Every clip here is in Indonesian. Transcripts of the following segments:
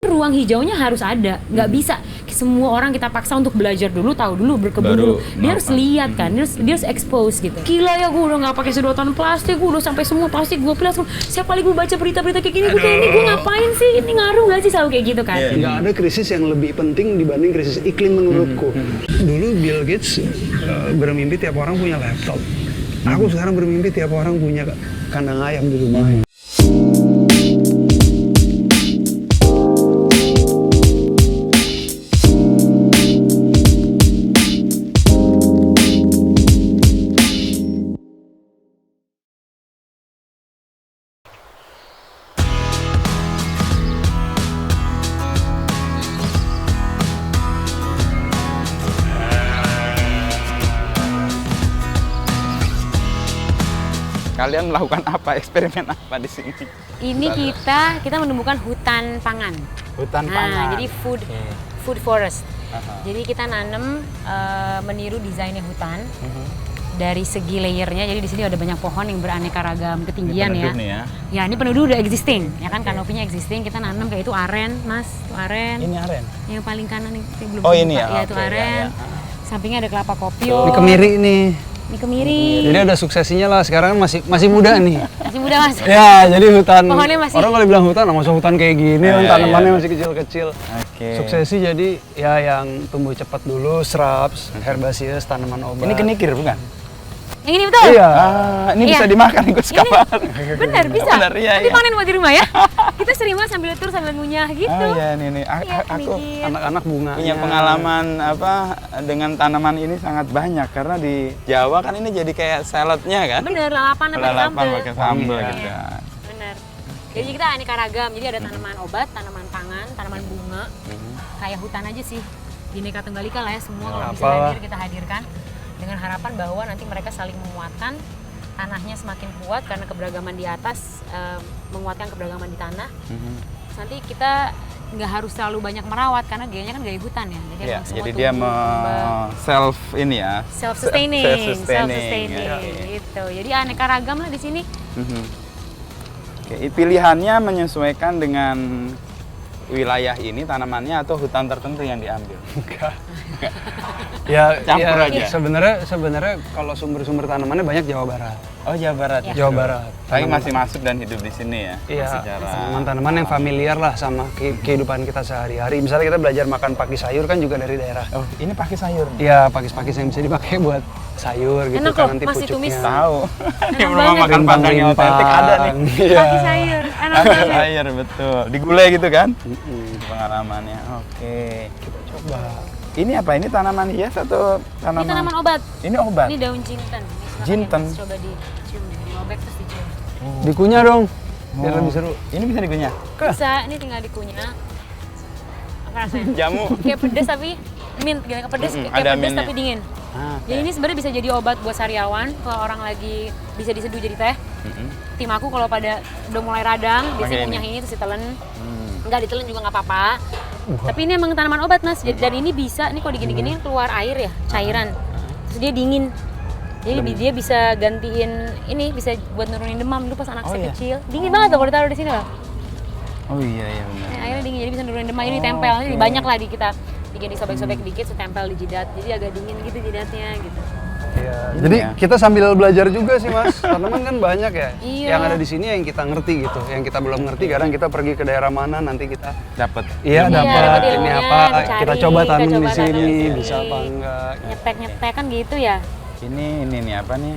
ruang hijaunya harus ada, nggak bisa semua orang kita paksa untuk belajar dulu, tahu dulu, berkebun dulu. Dia harus lihat kan, dia harus expose gitu. Gila ya, gue udah nggak pakai sedotan plastik, gue udah sampai semua plastik gue pilas. Siapa lagi gue baca berita-berita kayak gini, gue kayak ini gue ngapain sih? Ini ngaruh nggak sih selalu kayak gitu kan? Nggak ada krisis yang lebih penting dibanding krisis iklim menurutku. Dulu Bill Gates bermimpi tiap orang punya laptop. Aku sekarang bermimpi tiap orang punya kandang ayam di rumahnya. Kalian melakukan apa? Eksperimen apa di sini? Ini kita menemukan hutan pangan. Hutan Nah, pangan. jadi food forest. Jadi kita nanam meniru desainnya hutan. Dari segi layernya, jadi di sini ada banyak pohon yang beraneka ragam ketinggian ya. Nih ya. Ya, ini peneduh udah existing, ya kan, kanopinya existing. Kita nanam kayak itu aren, Mas, itu aren. Ini aren. Yang paling kanan yang belum Oh, ini ya? ya, itu Oke, aren. ya. Sampingnya ada kelapa kopior. Ini kemiri nih. Ini kemiri. Jadi ada suksesinya lah. Sekarang masih muda nih. Masih muda, Mas. Ya, jadi hutan. Pohonnya masih- Orang kalau bilang hutan, masa hutan kayak gini, kan tanamannya masih kecil-kecil. Oke. Suksesi jadi ya yang tumbuh cepat dulu, shrubs, herbaceous, tanaman obat. Ini kenikir bukan? Yang ini betul? Iya. Ini Iya. bisa dimakan ikut Ini kapan? benar bisa. Benar, iya, Nanti iya. panen buat di rumah ya. Kita sering banget sambil tur sambil ngunyah gitu. Oh iya, nih. Iya, Aku kenikir. Anak-anak bunga. punya pengalaman dengan tanaman ini sangat banyak karena di Jawa kan ini jadi kayak saladnya kan? Bener, lalapan pakai Lalapan sambal. pakai sambal Iya. gitu. Bener. Jadi kita aneka ragam. Jadi ada tanaman obat, tanaman pangan, tanaman bunga. Kayak hutan aja sih. Bineka Tunggal Ika lah ya, semua kalau bisa Apalah. hadir kita hadirkan dengan harapan bahwa nanti mereka saling menguatkan, tanahnya semakin kuat karena keberagaman di atas menguatkan keberagaman di tanah. Terus nanti kita nggak harus terlalu banyak merawat karena gayanya kan gaya hutan ya. Jadi, Iya, emang semua jadi dia tumbuh, self ini ya. self-sustaining, Self-sustaining, ya. gitu. Jadi aneka ragam lah di sini. Oke, pilihannya menyesuaikan dengan wilayah ini tanamannya atau hutan tertentu yang diambil. Ya, Campur ya, aja. Sebenarnya kalau sumber-sumber tanamannya banyak Jawa Barat. Oh, Jawa Barat. Iya. Jawa Barat. Tapi masih masuk dan hidup di sini ya. Iya, Secara tanaman-tanaman yang familiar lah sama kehidupan kita sehari-hari. Misalnya kita belajar makan pakis sayur kan juga dari daerah. Oh, ini pakai sayur. Iya, pakis-pakis yang bisa dipakai buat sayur gitu Enak kan loh, nanti masih pucuknya. tumis. Tahu. Di rumah banget. makan Padang yang otentik ada nih. Iya. Pakai sayur, enak Pakai banget. sayur betul. Digulai gitu kan? Mm-mm. Pengalamannya. Oke. Kita coba. Ini apa? Ini tanaman hias atau tanaman? Ini tanaman obat. Ini obat. Ini daun jinten. Ini silakan Jinten. ya, Mas, coba dicium, dirobek terus dicium. Dikunyah dong, biar Oh. lebih seru. Ini bisa digunyah. Bisa, ini tinggal dikunyah. Apa rasanya? Jamu. Kayak pedes tapi mint, kayak pedes, kayak ada pedes mintnya. tapi dingin. Ah, Jadi ini sebenarnya bisa jadi obat buat sariawan kalau orang lagi bisa diseduh jadi teh. Tim aku kalau pada udah mulai radang, biasanya Pakai kunyah ini. ini terus ditelen. Enggak ditelen juga nggak apa-apa. Tapi ini emang tanaman obat, Mas. Dan ini bisa, ini kalau digini-gini keluar air ya, cairan. Terus dia dingin. Jadi dia bisa gantiin ini, bisa buat nurunin demam. Dulu pas anak Oh, saya iya? kecil, dingin banget tuh kalau ditaruh di sini loh. Oh iya benar. Nah, airnya dingin, jadi bisa nurunin demam. Jadi ditempel, jadi banyak lah di kita. Bikin disobek-sobek dikit, terus tempel di jidat. Jadi agak dingin gitu jidatnya gitu. Iya. Ini Jadi ya. kita sambil belajar juga sih Mas. Tanaman kan banyak ya. Iya. Yang ada di sini yang kita ngerti gitu. Yang kita belum ngerti kadang kita pergi ke daerah mana nanti kita Dapat. iya dapat dapat ini ilmunya, apa dicari, kita coba tanam kita di coba sini tanam di bisa sini. apa enggak. Nyetek-nyetek kan gitu ya. Ini nih apa nih?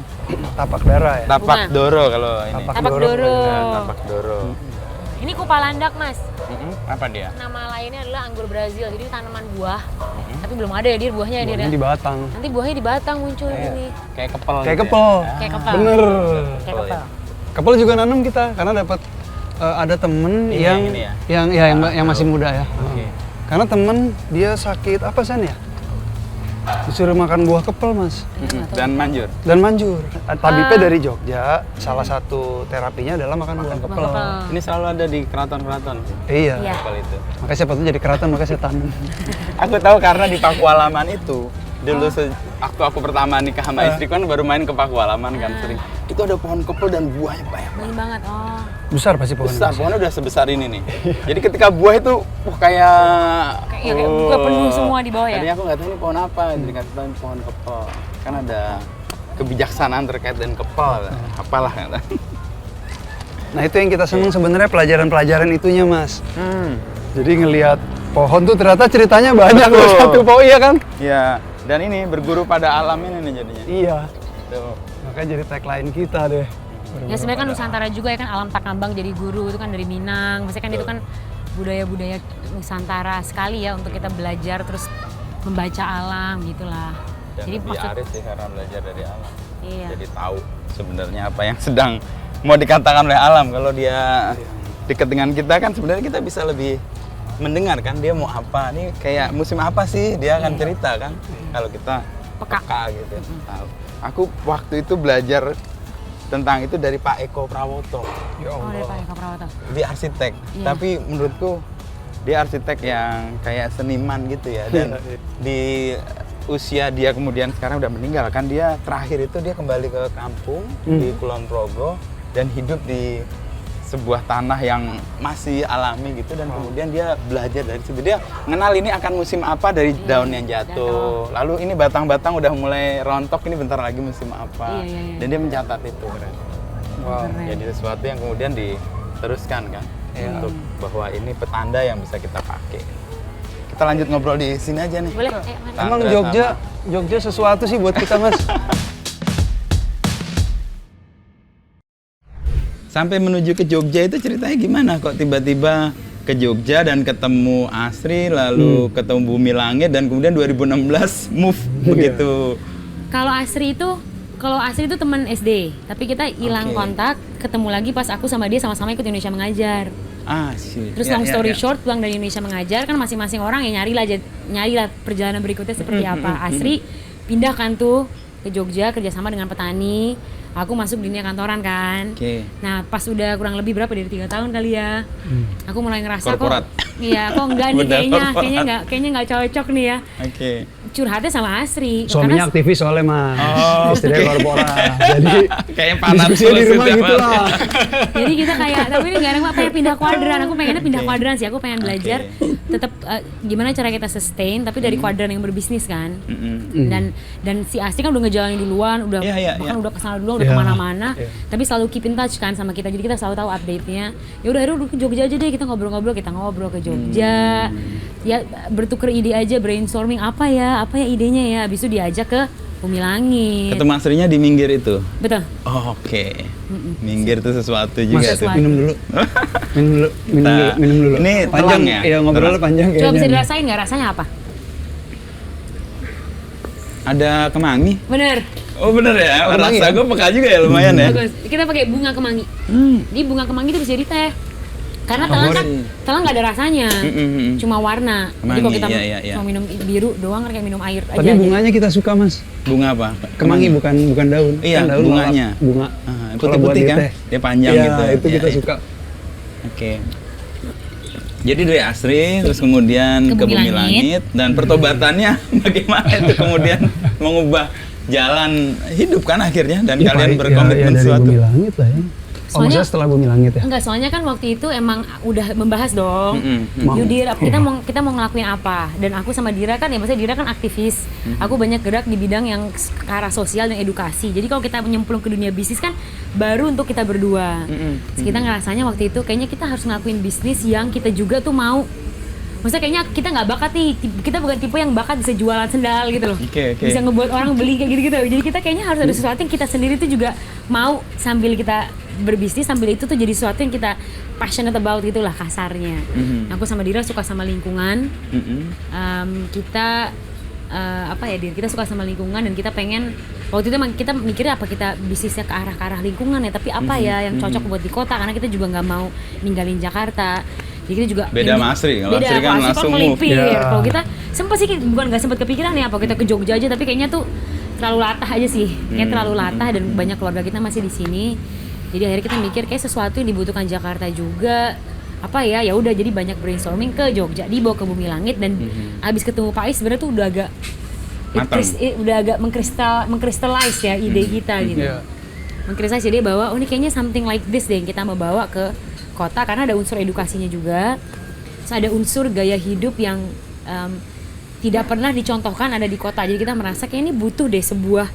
Tapak darah ya. Tapak Bunga. doro kalau ini. Tapak doro. Nah, tapak doro. Ini kupalandak, Mas. Apa dia? Nama lainnya adalah anggur Brazil. Jadi tanaman buah. Tapi belum ada ya dia buahnya ya dia. Ini di Batang. Nanti buahnya di batang muncul ini. Kayak kepel. Kayak gitu kepel. Ya. Kayak kepel. Bener. Kayak kepel. Kepel juga nanam kita karena dapat ada temen Ini yang yang ini ya? yang masih muda ya. Oke. Karena temen dia sakit apa San ya? Disuruh makan buah kepel Mas. Dan manjur. Dan manjur. Tabibnya dari Jogja, salah satu terapinya adalah makan buah kepel. Kepel. Ini selalu ada di keraton-keraton sih. Iya. Iya. Kepel itu. Makanya siapa tuh jadi keraton, makanya saya tanam. Aku tahu karena di Pakualaman itu Dulu waktu aku pertama nikah sama istriku kan baru main ke Pakualaman kan sering. Itu ada pohon kepel dan buahnya banyak. Banyak banget. Oh. Besar pasti pohonnya. Besar, pohonnya udah sebesar ini nih. Jadi ketika buah itu kayak Kayak buah penuh semua di bawah ya. Tadinya aku nggak tahu ini pohon apa, jadi kata pohon kepel. Kan ada kebijaksanaan terkait dengan kepel, apalah kata. Nah itu yang kita seneng sebenarnya pelajaran-pelajaran itunya mas. Jadi ngelihat pohon tuh ternyata ceritanya banyak loh satu pohon, iya kan? Iya, dan ini berguru pada alam ini nih jadinya. Iya. Tuh. Makanya jadi tagline kita deh. Ya sebenarnya kan Nusantara juga ya kan, alam takabang jadi guru itu kan dari Minang. Maksudnya kan itu kan budaya-budaya Nusantara sekali ya untuk kita belajar terus membaca alam gitulah. Dan Jadi lebih arif sih karena belajar dari alam. Iya. Jadi tahu sebenarnya apa yang sedang mau dikatakan oleh alam. Kalau dia dekat dengan kita kan sebenarnya kita bisa lebih mendengar kan dia mau apa. Nih kayak musim apa sih dia akan cerita kan. Kalau kita peka gitu. Tahu. Aku waktu itu belajar tentang itu dari Pak Eko Prawoto. Ya Oh, dari Allah. Pak Eko Prawoto. Dia arsitek, Iya. tapi menurutku dia arsitek yang kayak seniman gitu ya. Dan di usia dia kemudian sekarang udah meninggal kan, dia terakhir itu dia kembali ke kampung di Kulon Progo dan hidup di sebuah tanah yang masih alami gitu, dan kemudian dia belajar dari situ. Dia mengenal ini akan musim apa dari daun yang jatuh. Lalu ini batang-batang udah mulai rontok, ini bentar lagi musim apa. Iya. Dan dia mencatat itu. Wow. Keren. Jadi sesuatu yang kemudian diteruskan kan untuk bahwa ini petanda yang bisa kita pakai. Kita lanjut ngobrol di sini aja nih. Boleh? Mana? Emang Sandra Jogja sesuatu sih buat kita mas. Sampai menuju ke Jogja itu ceritanya gimana? Kok tiba-tiba ke Jogja dan ketemu Asri, lalu ketemu Bumi Langit, dan kemudian 2016 move begitu. Kalau Asri itu teman SD, tapi kita hilang Oke. kontak, ketemu lagi pas aku sama dia sama-sama ikut Indonesia Mengajar. Sih. Terus long story short, pulang dari Indonesia Mengajar kan masing-masing orang ya nyarilah perjalanan berikutnya seperti apa. Asri pindah kan tuh ke Jogja kerjasama dengan petani. Aku masuk dunia kantoran kan. Oke. Nah pas udah kurang lebih berapa dari 3 tahun kali ya, aku mulai ngerasa Korporat. iya kok enggak nih Bener, kayaknya nggak cocok nih ya. Oke. Curhatnya sama Asri. Suaminya Karena aktivis soalnya mas. Istrinya korporat. Jadi Kayak panas diskusinya di terus rumah setiap gitu hari. lah. jadi kita kayak, tapi ini gak ada apa pengen pindah kuadran. Aku pengennya pindah kuadran sih. Aku pengen belajar tetap gimana cara kita sustain tapi dari kuadran yang berbisnis kan. Dan si Asri kan udah ngejalanin duluan, udah Iya, bahkan iya. udah kesana duluan, udah Iya. kemana-mana. Iya. Tapi selalu keep in touch kan sama kita. Jadi kita selalu tahu update-nya. Ya udah akhirnya ke Jogja aja deh, kita ngobrol-ngobrol, kita ngobrol ke Jogja. Ya bertukar ide aja, brainstorming apa ya idenya ya. Habis itu diajak ke Bumi Langit. Ketemu Asrinya di Minggir itu. Betul. Oh, oke. Minggir itu sesuatu juga Mas, tuh. minum dulu. Nah, Minum dulu. ini Panjang telang ya? Iya, ngobrolnya Telang. panjang Coba kayaknya. bisa dirasain nggak rasanya apa? Ada kemangi. Bener. Oh bener ya, Kemangi rasa ya? gue peka juga ya lumayan ya. Bagus. Kita pakai bunga kemangi. Jadi bunga kemangi itu bisa jadi teh. Karena telang kan, telang nggak ada rasanya, cuma warna. Jadi kalau Kemangi, kita iya. mau minum biru doang kayak minum air aja. Tapi bunganya kita suka mas. Bunga apa? Kemangi bukan daun. Iya, Kan daun bunganya. malah bunga. Kalau buat Putih-putih di kan? teh. Dia panjang Iya, gitu. itu Iya, kita iya. suka. Oke. Jadi dari Asri, terus kemudian ke Bumi Langit, dan pertobatannya bagaimana itu kemudian mengubah jalan hidup kan akhirnya, dan Iya, kalian Pak, berkomitmen dari suatu. Bumi Langit lah ya. Soalnya- Maksudnya setelah Bumi Langit ya? Enggak, soalnya kan waktu itu emang udah membahas dong. Mau. Yudir, kita mau ngelakuin apa? Dan aku sama Dira kan, ya maksudnya Dira kan aktivis. Aku banyak gerak di bidang yang ke arah sosial dan edukasi. Jadi kalau kita menyemplung ke dunia bisnis kan baru untuk kita berdua. Terus kita ngerasanya waktu itu kayaknya kita harus ngelakuin bisnis yang kita juga tuh mau. Maksudnya kayaknya kita nggak bakat nih, kita bukan tipe yang bakat bisa jualan sendal gitu loh. Oke. Bisa ngebuat orang beli kayak gitu-gitu. Jadi kita kayaknya harus ada sesuatu yang kita sendiri tuh juga mau sambil kita berbisnis, sambil itu tuh jadi sesuatu yang kita passionate about gitulah kasarnya. Aku sama Dira suka sama lingkungan. Kita kita suka sama lingkungan dan kita pengen waktu itu emang kita mikirnya apa kita bisnisnya ke arah lingkungan ya, tapi apa ya yang cocok buat di kota karena kita juga nggak mau ninggalin Jakarta. Jadi kita juga Beda sama Asri, kalau Asri kan langsung move. melipir. Ya. Kalau kita sempat sih bukan nggak sempat kepikiran ya apa kita ke Jogja aja, tapi kayaknya tuh terlalu latah aja sih. Kayak terlalu latah dan banyak keluarga kita masih di sini. Jadi akhirnya kita mikir kayak sesuatu yang dibutuhkan Jakarta juga. Apa ya udah jadi banyak brainstorming ke Jogja, dibawa ke Bumi Langit dan abis ketemu Pak Is sebenarnya tuh udah agak matang. Udah agak mengkristalize ya ide kita gitu. Iya. Mengkristalize dia bahwa ini kayaknya something like this deh yang kita mau bawa ke kota karena ada unsur edukasinya juga. Terus ada unsur gaya hidup yang tidak pernah dicontohkan ada di kota. Jadi kita merasa kayak ini butuh deh sebuah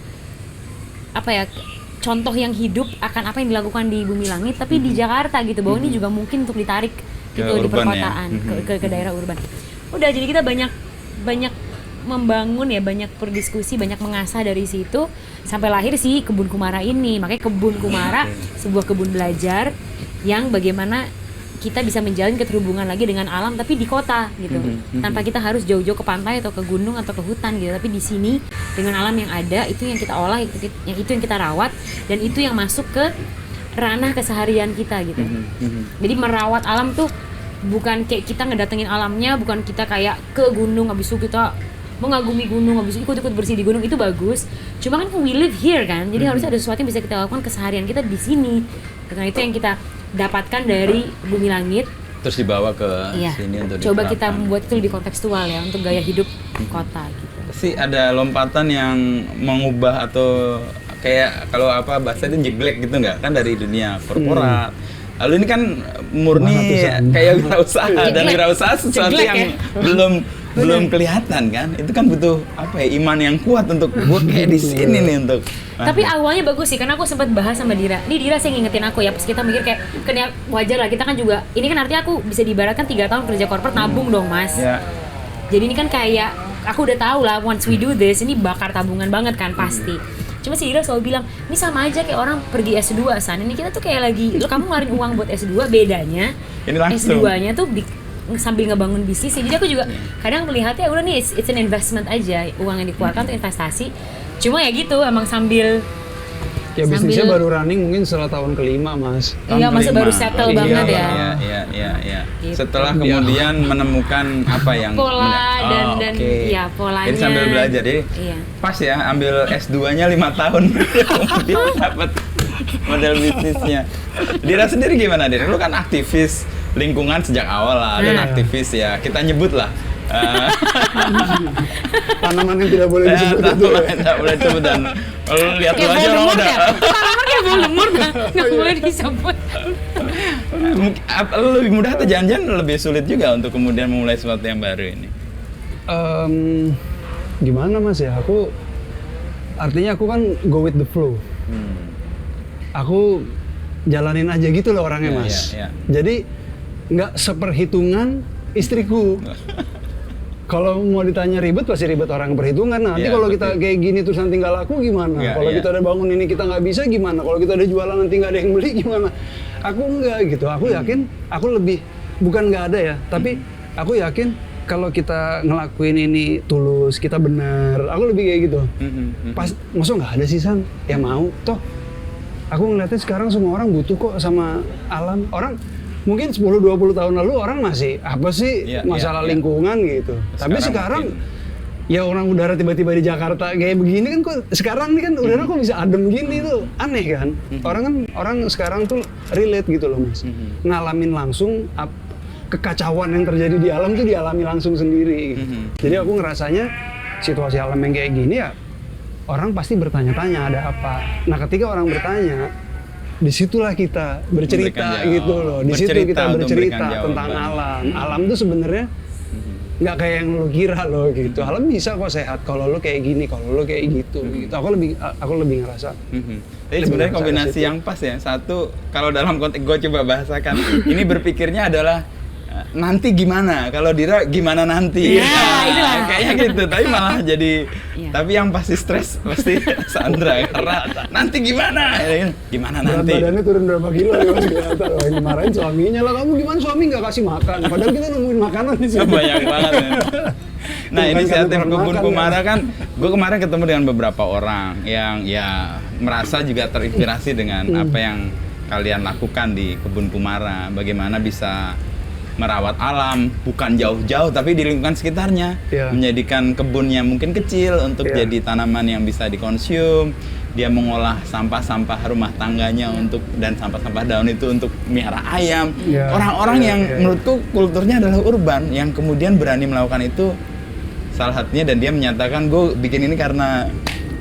contoh yang hidup akan apa yang dilakukan di Bumi Langit tapi di Jakarta gitu, bahwa ini juga mungkin untuk ditarik gitu di perkotaan ya. ke daerah urban. Udah, jadi kita banyak membangun ya, banyak berdiskusi, banyak mengasah dari situ sampai lahir si Kebun Kumara ini. Makanya Kebun Kumara sebuah kebun belajar yang bagaimana kita bisa menjalin keterhubungan lagi dengan alam tapi di kota gitu, tanpa kita harus jauh-jauh ke pantai atau ke gunung atau ke hutan gitu, tapi di sini dengan alam yang ada itu yang kita olah, itu yang kita rawat, dan itu yang masuk ke ranah keseharian kita gitu. Jadi merawat alam tuh bukan kayak kita ngedatengin alamnya, bukan kita kayak ke gunung habis itu kita mengagumi gunung habis itu ikut-ikut bersih di gunung, itu bagus. Cuma kan we live here kan, jadi harusnya ada sesuatu yang bisa kita lakukan keseharian kita di sini. Karena itu yang kita dapatkan dari Bumi Langit, terus dibawa ke sini untuk coba diterapkan. kita membuat itu lebih kontekstual ya untuk gaya hidup kota gitu. Pasti ada lompatan yang mengubah atau kayak kalau bahasa itu jeglek gitu nggak kan dari dunia korporat. Lalu ini kan murni kayak wirausaha, dan wirausaha sesuatu Jeglek, yang belum kelihatan kan. Itu kan butuh iman yang kuat untuk gue kayak di sini nih untuk. Tapi awalnya bagus sih, karena aku sempat bahas sama Dira. Ini Dira sih ngingetin aku ya, pas kita mikir kayak wajar lah, kita kan juga, ini kan artinya aku bisa diibaratkan 3 tahun kerja corporate nabung dong mas. Ya. Jadi ini kan kayak, aku udah tahu lah, once we do this, ini bakar tabungan banget kan pasti. Cuma si Dira selalu bilang, ini sama aja kayak orang pergi S2 San, ini kita tuh kayak lagi, kamu ngeluarin uang buat S2, bedanya ini langsung. S2-nya tuh sambil ngebangun bisnis. Jadi aku juga kadang melihatnya udah nih it's an investment aja, uang yang dikeluarkan tuh investasi. Cuma ya gitu, emang sambil bisnisnya baru running mungkin setelah tahun kelima mas. Iya, masih baru settle banget ya. Iya. Gitu. Setelah kemudian menemukan apa yang pola dan ya polanya. Jadi sambil belajar, jadi pas ya ambil S2-nya 5 tahun kemudian dapat model bisnisnya. Dira sendiri gimana, Dira? Lu kan aktivis lingkungan sejak awal lah, dan aktivis ya kita nyebut lah. Tanaman yang tidak boleh disebut itu ya. Tidak boleh disebut, dan lu lihat lu aja orang udah. Tanaman kayak Voldemort nggak boleh disebut. Lu lebih mudah atau jangan-jangan lebih sulit juga untuk kemudian memulai sesuatu yang baru ini? Gimana mas ya? Artinya aku kan go with the flow. Aku jalanin aja gitu loh orangnya mas. Jadi nggak seperhitungan istriku. Kalau mau ditanya ribet, pasti ribet orang perhitungan. Nanti kalau kita kayak gini terus nanti nggak laku gimana? Kalau kita udah bangun ini kita nggak bisa gimana? Kalau kita udah jualan nanti nggak ada yang beli gimana? Aku enggak gitu. Aku yakin, aku lebih, bukan nggak ada ya, tapi aku yakin kalau kita ngelakuin ini tulus, kita benar. Aku lebih kayak gitu. Pas, maksudnya nggak ada sih San? Ya mau, toh. Aku ngeliatnya sekarang semua orang butuh kok sama alam. Orang mungkin 10-20 tahun lalu orang masih apa sih masalah lingkungan gitu. Tapi sekarang ya orang udara tiba-tiba di Jakarta kayak begini kan, kok sekarang nih kan udara kok bisa adem gini tuh aneh kan. Orang sekarang tuh relate gitu loh mas. Ngalamin langsung kekacauan yang terjadi di alam tuh dialami langsung sendiri gitu. Jadi aku ngerasanya situasi alam yang kayak gini ya orang pasti bertanya-tanya ada apa. Nah ketika orang bertanya, disitulah kita bercerita gitu loh. Di situ kita bercerita tentang alam. Alam tuh sebenarnya nggak kayak yang lu kira loh gitu. Alam bisa kok sehat kalau lu kayak gini, kalau lu kayak gitu. Gitu. Aku lebih ngerasa. Jadi sebenarnya kombinasi yang pas ya. Satu, kalau dalam konteks gue coba bahasakan, ini berpikirnya adalah nanti gimana? Kalau Dira gimana nanti? Kayaknya gitu. Tapi malah jadi tapi yang pasti stres pasti Sandra karena nanti gimana? Gimana nanti? Berat badannya turun berapa kilo ya mas kelihatan. Wah, ini marahin suaminya lah, kamu gimana suami nggak kasih makan? Padahal kita nungguin makanan di sini. Banyak banget ya. Nah, inisiatif Kebun Kumara kan, gue kemarin ketemu dengan beberapa orang yang ya merasa juga terinspirasi dengan apa yang kalian lakukan di Kebun Kumara. Bagaimana bisa merawat alam, bukan jauh-jauh tapi di lingkungan sekitarnya, menjadikan kebunnya mungkin kecil untuk jadi tanaman yang bisa dikonsum. Dia mengolah sampah-sampah rumah tangganya dan sampah-sampah daun itu untuk melihara ayam. Orang-orang yang menurutku kulturnya adalah urban, yang kemudian berani melakukan itu salah satunya, dan dia menyatakan gue bikin ini karena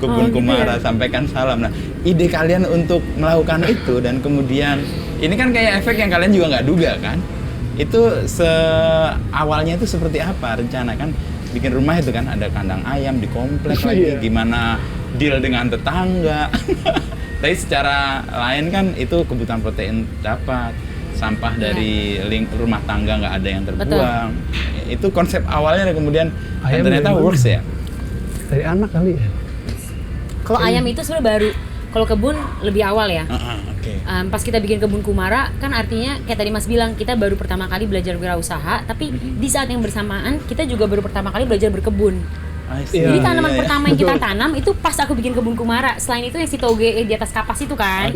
Kebun Kumara, sampaikan salam. Nah, ide kalian untuk melakukan itu dan kemudian ini kan kayak efek yang kalian juga nggak duga kan? Itu awalnya itu seperti apa rencana kan? Bikin rumah itu kan ada kandang ayam di komplek lagi, gimana deal dengan tetangga. Tapi secara lain kan itu kebutuhan protein dapat, sampah dari rumah tangga nggak ada yang terbuang. Itu konsep awalnya, dan kemudian dan ternyata works ya. Dari anak kali ya. Kalau ayam itu sebenarnya baru, kalau kebun lebih awal ya. Pas kita bikin Kebun Kumara kan artinya kayak tadi Mas bilang, kita baru pertama kali belajar wirausaha, tapi di saat yang bersamaan kita juga baru pertama kali belajar berkebun. Jadi tanaman pertama yang kita tanam itu pas aku bikin Kebun Kumara. Selain itu yang si toge di atas kapas itu kan,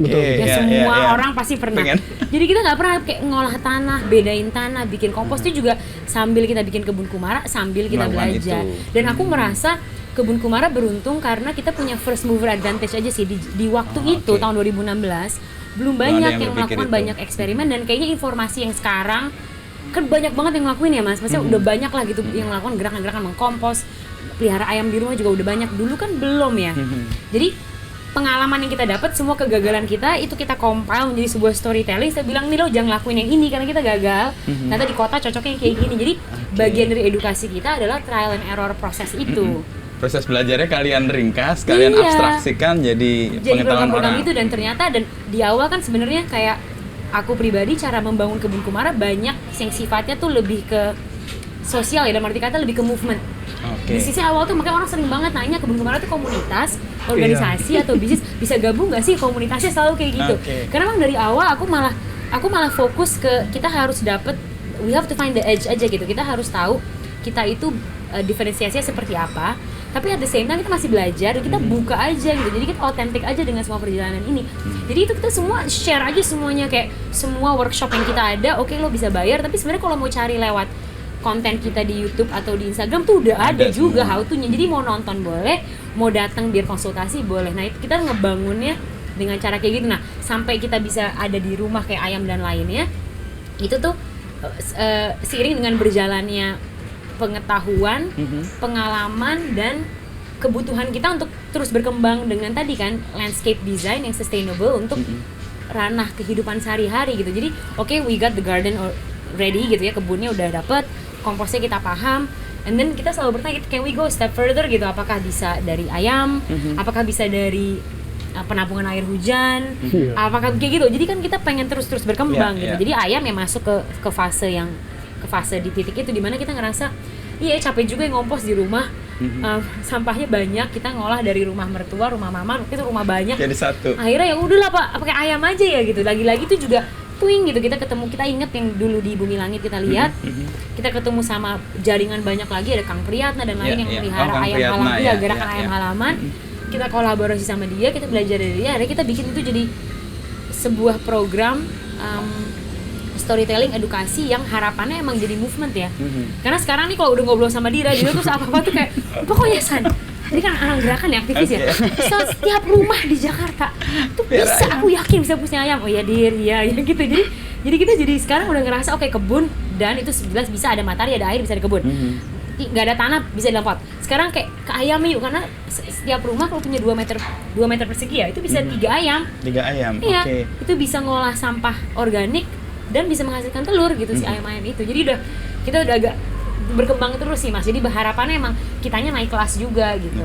semua orang pasti pernah. Jadi kita nggak pernah kayak ngolah tanah, bedain tanah, bikin kompos itu juga sambil kita bikin Kebun Kumara, sambil kita belajar. Dan aku merasa Kebun Kumara beruntung karena kita punya first mover advantage aja sih di waktu itu tahun 2016 belum banyak yang melakukan banyak eksperimen, dan kayaknya informasi yang sekarang kan banyak banget yang ngelakuin ya Mas. Maksudnya udah banyak lah gitu yang melakukan gerakan-gerakan mengkompos, pelihara ayam di rumah juga udah banyak. Dulu kan belum ya. Jadi pengalaman yang kita dapat, semua kegagalan kita itu kita compile menjadi sebuah storytelling. Saya bilang nih lo jangan lakuin yang ini karena kita gagal. Ternyata di kota cocoknya kayak gini. Jadi bagian dari edukasi kita adalah trial and error proses itu. Proses belajarnya kalian ringkas, kalian abstraksikan jadi pengetahuan orang. Itu, dan ternyata di awal kan sebenarnya kayak aku pribadi cara membangun Kebun Kumara banyak yang sifatnya tuh lebih ke sosial ya, dalam arti kata lebih ke movement. Di sisi awal tuh makanya orang sering banget nanya Kebun Kumara tuh komunitas, organisasi atau bisnis, bisa gabung nggak sih komunitasnya, selalu kayak gitu. Karena emang dari awal aku malah fokus ke kita harus dapet, we have to find the edge aja gitu. Kita harus tahu kita itu diferensiasinya seperti apa. Tapi at the same time kita masih belajar, kita buka aja gitu, jadi kita otentik aja dengan semua perjalanan ini. Jadi itu kita semua share aja semuanya, kayak semua workshop yang kita ada, oke, lo bisa bayar, tapi sebenarnya kalau mau cari lewat konten kita di YouTube atau di Instagram tuh udah ada juga how to-nya. Jadi mau nonton boleh, mau datang biar konsultasi boleh. Nah itu kita ngebangunnya dengan cara kayak gitu. Nah sampai kita bisa ada di rumah kayak ayam dan lainnya, itu tuh seiring dengan berjalannya pengetahuan, pengalaman, dan kebutuhan kita untuk terus berkembang dengan tadi kan landscape design yang sustainable untuk ranah kehidupan sehari-hari gitu. Jadi we got the garden ready gitu ya, kebunnya udah dapet, komposnya kita paham, and then kita selalu bertanya, can we go step further gitu, apakah bisa dari ayam, apakah bisa dari penampungan air hujan, apakah kayak gitu. Jadi kan kita pengen terus berkembang gitu. Jadi ayam yang masuk ke fase di titik itu dimana kita ngerasa capek juga yang ngompos di rumah, sampahnya banyak, kita ngolah dari rumah mertua, rumah mama, itu rumah banyak jadi satu. Akhirnya ya udahlah Pak, pakai ayam aja ya gitu. Lagi-lagi itu juga twing gitu, kita inget yang dulu di Bumi Langit kita lihat, kita ketemu sama jaringan banyak lagi, ada Kang Priyatna dan lain yang melihara ayam halaman, gerakan ayam halaman. Kita kolaborasi sama dia, kita belajar dari dia, akhirnya kita bikin itu jadi sebuah program storytelling edukasi yang harapannya emang jadi movement ya. Karena sekarang nih kalau udah ngobrol sama Dira terus apa-apa tuh kayak pokoknya San, ini kan orang gerakan ya, aktivis ya. Setiap rumah di Jakarta tuh bisa, aku yakin bisa punya ayam. Oh ya Dir, ya gitu. Jadi kita sekarang udah ngerasa kebun, dan itu jelas bisa ada matahari, ada air, bisa di kebun. Nggak ada tanah, bisa di pot. Sekarang kayak ke ayam yuk, karena setiap rumah kalau punya 2 meter persegi ya, itu bisa 3 ayam. 3 ayam, iya, itu bisa ngolah sampah organik dan bisa menghasilkan telur gitu si ayam-ayam itu. Jadi kita udah agak berkembang terus sih Mas. Jadi harapannya emang kitanya naik kelas juga gitu.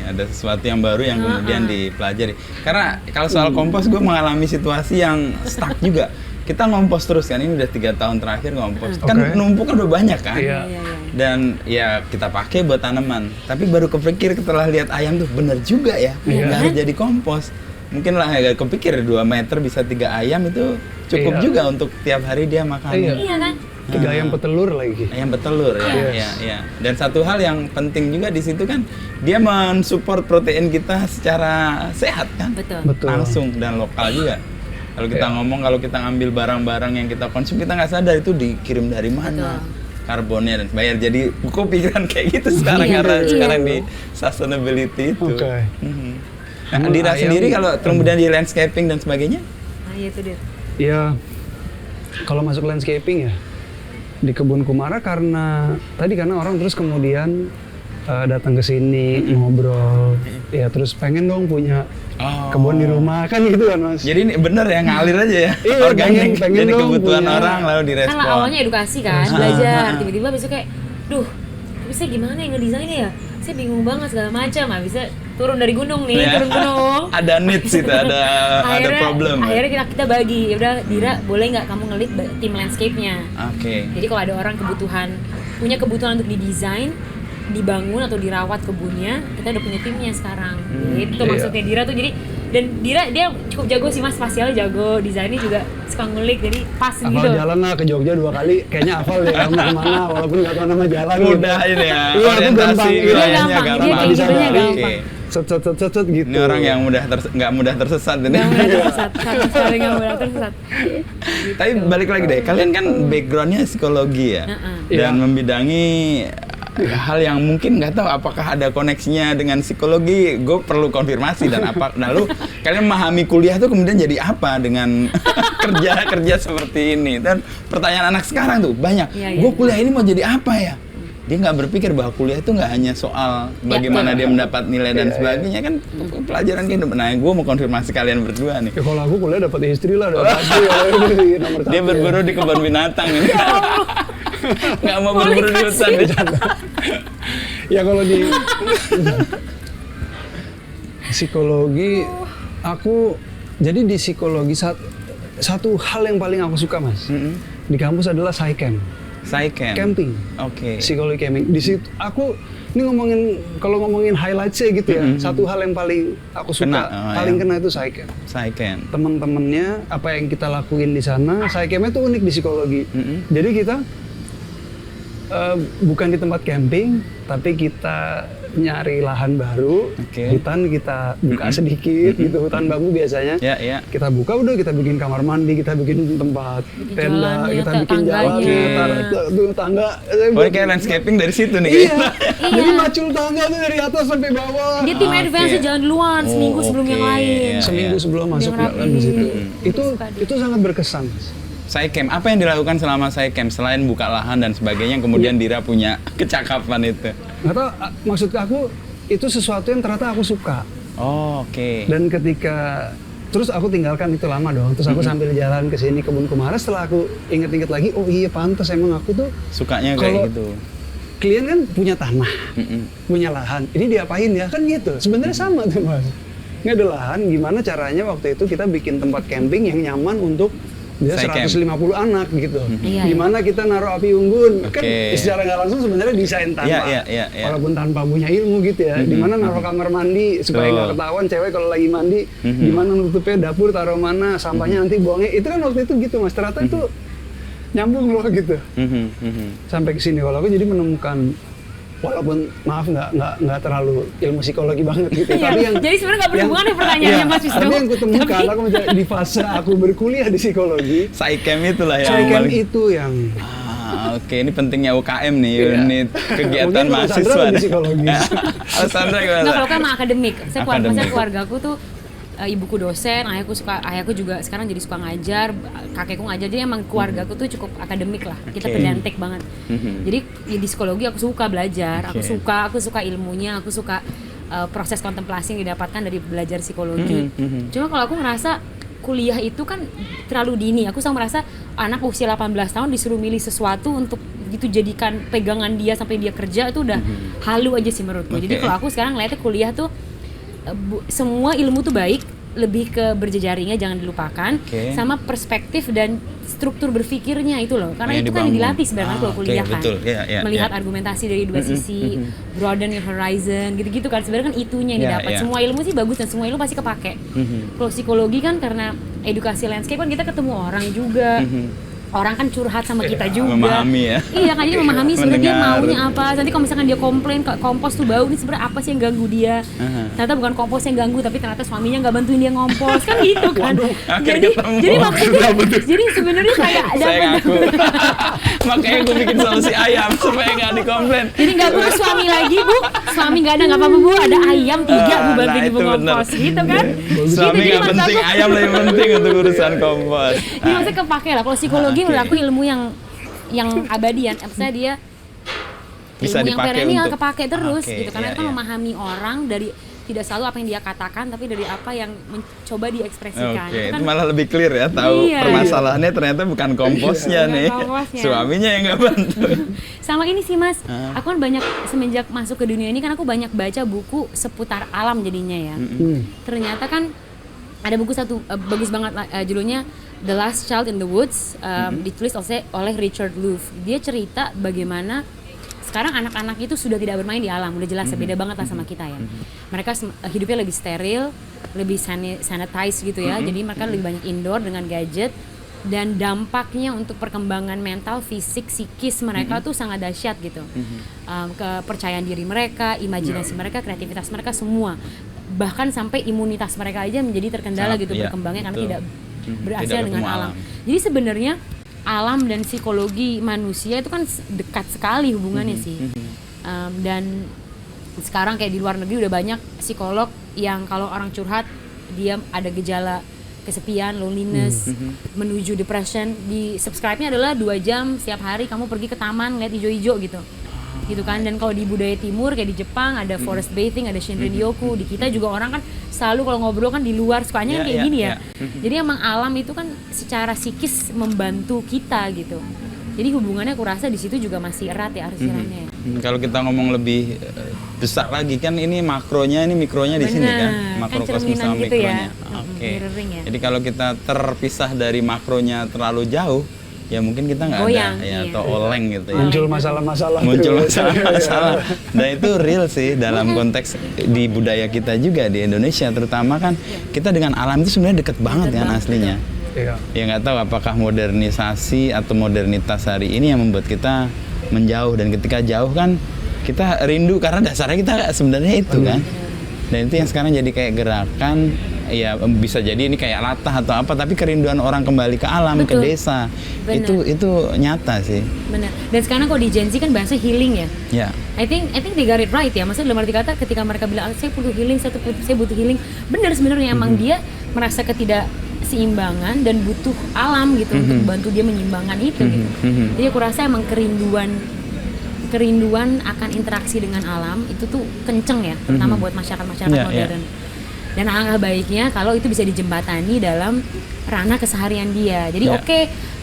Ada sesuatu yang baru yang kemudian dipelajari. Karena kalau soal kompos gue mengalami situasi yang stuck juga. Kita ngompos terus kan, ini udah 3 tahun terakhir ngompos. Kan numpuk udah banyak kan. Dan ya kita pakai buat tanaman. Tapi baru kepikir setelah lihat ayam tuh bener juga ya. Nggak harus jadi kompos. Mungkin lah agak kepikir 2 meter bisa 3 ayam itu cukup juga untuk tiap hari dia makan. Iya kan? 3 ayam petelur lagi. Ayam petelur ya. Dan satu hal yang penting juga di situ kan, dia mensupport protein kita secara sehat kan. Betul. Langsung dan lokal juga. Kalau kita ngomong, kalau kita ngambil barang-barang yang kita konsum, kita nggak sadar itu dikirim dari mana. Karbonnya dan bayar. Jadi pikiran kayak gitu sekarang sekarang di sustainability itu. Nah, Dira sendiri kalau kemudian di landscaping dan sebagainya? Iya itu dia. Ya, kalau masuk landscaping ya di Kebun Kumara karena orang terus kemudian datang ke sini ngobrol, ya terus pengen dong punya kebun di rumah kan gitu kan Mas. Jadi ini bener ya ngalir aja ya, Iya, organik pengen jadi dong kebutuhan punya. orang lalu direspon. Kan awalnya edukasi kan, belajar, tiba-tiba besok kayak, duh, tapi saya gimana yang ngedesainnya ya? Saya bingung banget segala macam, nggak bisa turun dari gunung nih, Ya. turun gunung. Ada needs itu, ada problem. Akhirnya kita bagi, ya udah Dira boleh nggak kamu ngelit tim landscape-nya? Oke. Jadi kalau ada orang punya kebutuhan untuk didesain, dibangun atau dirawat kebunnya, kita udah punya timnya sekarang. Itu Iya. maksudnya Dira tuh. Jadi dan Dira dia cukup jago sih Mas, spasialnya jago, desainnya juga suka ngulik, jadi pas Hafal gitu. jalan lah ke Jogja 2 kali, kayaknya hafal deh kamu kemana walaupun nggak tahu nama jalan. Mudah ini ya, Iya, aku orientasi gampang. Iya, wilayahnya gampang. Dia gampang. kayak gitunya Oke. gampang. Set gitu. Ini orang yang nggak mudah tersesat ini. Nggak mudah tersesat, sama sekali nggak mudah tersesat. Tapi balik lagi deh, kalian kan backgroundnya psikologi ya, dan Iya. membidangi hal yang mungkin nggak tahu apakah ada koneksinya dengan psikologi. Gue perlu konfirmasi dan apa. Lalu kalian memahami kuliah tuh kemudian jadi apa dengan kerja seperti ini. Dan pertanyaan anak sekarang tuh banyak. Iya, Gue iya. kuliah ini mau jadi apa ya? Dia nggak berpikir bahwa kuliah itu nggak hanya soal bagaimana dia mendapat nilai dan sebagainya kan, pelajaran kehidupan. Nah, gue mau konfirmasi kalian berdua nih. Ya kalau aku kuliah dapat istri lah, dapat pasti ya, nomor 1. Dia berburu di kebun binatang ini. Nggak mau berburu di hutan. Ya kalau di psikologi, aku jadi di psikologi satu hal yang paling aku suka Mas di kampus adalah Psychem, camping. Oke. Psikologi camping. Di situ aku ini kalau ngomongin highlightsnya gitu ya, satu hal yang paling aku suka, paling kena itu Psychem. Psychem. Teman-temannya apa yang kita lakuin di sana, Psychemnya tuh unik di psikologi. Jadi kita bukan di tempat camping, tapi kita nyari lahan baru, hutan kita buka sedikit gitu, hutan bambu biasanya. Ya. Kita buka udah, kita bikin kamar mandi, kita bikin tempat tenda, jalannya, kita bikin jalannya, tangga. Oh, kayak landscaping dari situ nih. Iya. Jadi macul tangga tuh dari atas sampai bawah. Dia tim advance jalan duluan seminggu sebelum yang lain. Seminggu sebelum masuk Dia dalam di situ. rapi. Itu sangat berkesan. Psychem, apa yang dilakukan selama Psychem selain buka lahan dan sebagainya, kemudian Dira punya kecakapan itu? Nggak tahu, maksud aku itu sesuatu yang ternyata aku suka. Oh, oke. Dan ketika terus aku tinggalkan itu lama dong. Terus aku sambil jalan ke sini kebun Kumara, setelah aku inget-inget lagi, oh iya pantas emang aku tuh Sukanya kalau kayak gitu. klien kan punya tanah, punya lahan. Ini diapain ya? Kan gitu. Sebenarnya sama tuh Mas. Nggak ada lahan, gimana caranya waktu itu kita bikin tempat camping yang nyaman untuk dia Psychem. 150 anak gitu. Iya, Gimana kita naruh api unggun? Kan Oke. secara nggak langsung sebenarnya desain tanpa, Iya. walaupun tanpa punya ilmu gitu ya. Dimana naruh kamar mandi supaya nggak ketahuan cewek kalau lagi mandi. Gimana nutupnya dapur, taruh mana, sampahnya nanti buangnya. Itu kan waktu itu gitu Mas. Ternyata itu nyambung loh gitu. Sampai ke sini kalau aku jadi menemukan, walaupun maaf nggak terlalu ilmu psikologi banget gitu, Iya, tapi yang jadi sebenarnya nggak berhubungan ya pertanyaannya Mas Wisnu. Tapi yang kutemukan, aku di fase aku berkuliah di psikologi, Psychem itulah ya. Psychem itu yang Oke, ini pentingnya UKM nih, unit kegiatan Mungkin Mas Sandra mahasiswa. lebih psikologis. Alessandra gimana? Nggak, kalau kan mah akademik. Akademik. Keluarga aku tuh ibuku dosen, ayahku juga sekarang jadi suka ngajar, kakekku ngajar, jadi emang keluargaku tuh cukup akademik lah, kita pedantik banget. Jadi ya, di psikologi aku suka belajar, aku suka ilmunya, aku suka proses kontemplasi yang didapatkan dari belajar psikologi. Cuma kalau aku ngerasa kuliah itu kan terlalu dini, aku selalu merasa anak usia 18 tahun disuruh milih sesuatu untuk gitu jadikan pegangan dia sampai dia kerja itu udah halu aja sih menurutku. Jadi kalau aku sekarang ngeliatnya kuliah tuh semua ilmu tuh baik, lebih ke berjejaringnya jangan dilupakan, sama perspektif dan struktur berpikirnya itu loh, karena itu kan yang dilatih sebenarnya kalau kuliah kan, melihat argumentasi dari dua sisi, broaden your horizon, gitu-gitu kan sebenarnya kan itunya yang didapat. Semua ilmu sih bagus dan semua ilmu pasti kepake. Kalau psikologi kan karena edukasi landscape kan kita ketemu orang juga. Orang kan curhat sama kita juga. Memahami ya. Iya kan, jadi memahami sebenarnya dia maunya apa. Nanti kalau misalkan dia komplain kompos tuh bau, ini sebenarnya apa sih yang ganggu dia? Ternyata bukan kompos yang ganggu, tapi ternyata suaminya nggak bantuin dia ngompos kan gitu kan. Jadi maksudnya, jadi sebenarnya kayak saya ngaku. Makanya gue bikin solusi ayam supaya nggak dikomplain. Jadi nggak perlu suami lagi bu, suami nggak ada nggak apa-apa bu, ada ayam 3 bu bantuin ibu ngompos gitu kan. Suami nggak penting, ayam lebih penting untuk urusan kompos. Ini maksudnya kepake lah. Kalau psikologi menurut aku ilmu yang abadi ya. Maksudnya dia bisa ilmu yang dipakai perennial untuk kepake terus Oke, gitu karena iya, itu kan iya. memahami orang dari tidak selalu apa yang dia katakan tapi dari apa yang mencoba diekspresikan. Oke, kan itu malah lebih clear ya, tahu Iya. permasalahannya ternyata bukan komposnya Bukan nih, komposnya. suaminya yang nggak bantu. sama ini sih Mas, aku kan banyak semenjak masuk ke dunia ini kan aku banyak baca buku seputar alam jadinya ya. Ternyata kan ada buku satu bagus banget judulnya The Last Child in the Woods, ditulis oleh Richard Louv. Dia cerita bagaimana sekarang anak-anak itu sudah tidak bermain di alam, udah jelas beda banget lah sama kita ya. Mereka hidupnya lebih steril, lebih sanitized gitu ya. Jadi mereka lebih banyak indoor dengan gadget dan dampaknya untuk perkembangan mental, fisik, psikis mereka tuh sangat dahsyat gitu. Kepercayaan diri mereka, imajinasi mereka, kreativitas mereka semua. Bahkan sampai imunitas mereka aja menjadi terkendala gitu iya, berkembangnya karena betul. tidak berhasil Tidak dengan ketemu alam. alam. Jadi sebenarnya alam dan psikologi manusia itu kan dekat sekali hubungannya sih. Dan sekarang kayak di luar negeri udah banyak psikolog yang kalau orang curhat dia ada gejala kesepian, loneliness, menuju depression, di subscribe-nya adalah 2 jam setiap hari kamu pergi ke taman lihat hijau-hijau gitu kan. Dan kalau di budaya timur kayak di Jepang ada forest bathing, ada Shinrin-yoku. Di kita juga orang kan selalu kalau ngobrol kan di luar sukanya kayak gini ya. Jadi emang alam itu kan secara psikis membantu kita gitu. Jadi hubungannya aku rasa di situ juga masih erat ya arsirannya. Kalau kita ngomong lebih besar lagi kan ini makronya, ini mikronya di sini kan, makrokosmos cerminan sama gitu mikronya. ya. Oke. Mirroring ya. Jadi kalau kita terpisah dari makronya terlalu jauh, ya mungkin kita nggak ada Goyang, ya iya. atau oleng gitu ya. Muncul masalah-masalah. Muncul terus. masalah-masalah. Dan itu real sih dalam konteks di budaya kita juga di Indonesia terutama kan kita dengan alam itu sebenarnya deket banget kan aslinya. Iya. Ya nggak tahu apakah modernisasi atau modernitas hari ini yang membuat kita menjauh, dan ketika jauh kan kita rindu karena dasarnya kita sebenarnya itu kan. Dan itu yang sekarang jadi kayak gerakan, ya bisa jadi ini kayak latah atau apa, tapi kerinduan orang kembali ke alam, Betul. ke desa, Benar. itu nyata sih. Benar. Dan sekarang kalau di Gen Z kan bahasa healing ya. Ya. I think they got it right ya. Maksudnya dalam arti kata ketika mereka bilang saya butuh healing, saya butuh healing. Benar sebenarnya emang dia merasa ketidakseimbangan dan butuh alam gitu untuk bantu dia menyeimbangkan itu gitu. Jadi aku rasa emang kerinduan akan interaksi dengan alam itu tuh kenceng ya, terutama buat masyarakat modern. Dan alangkah baiknya kalau itu bisa dijembatani dalam ranah keseharian dia. Jadi oke,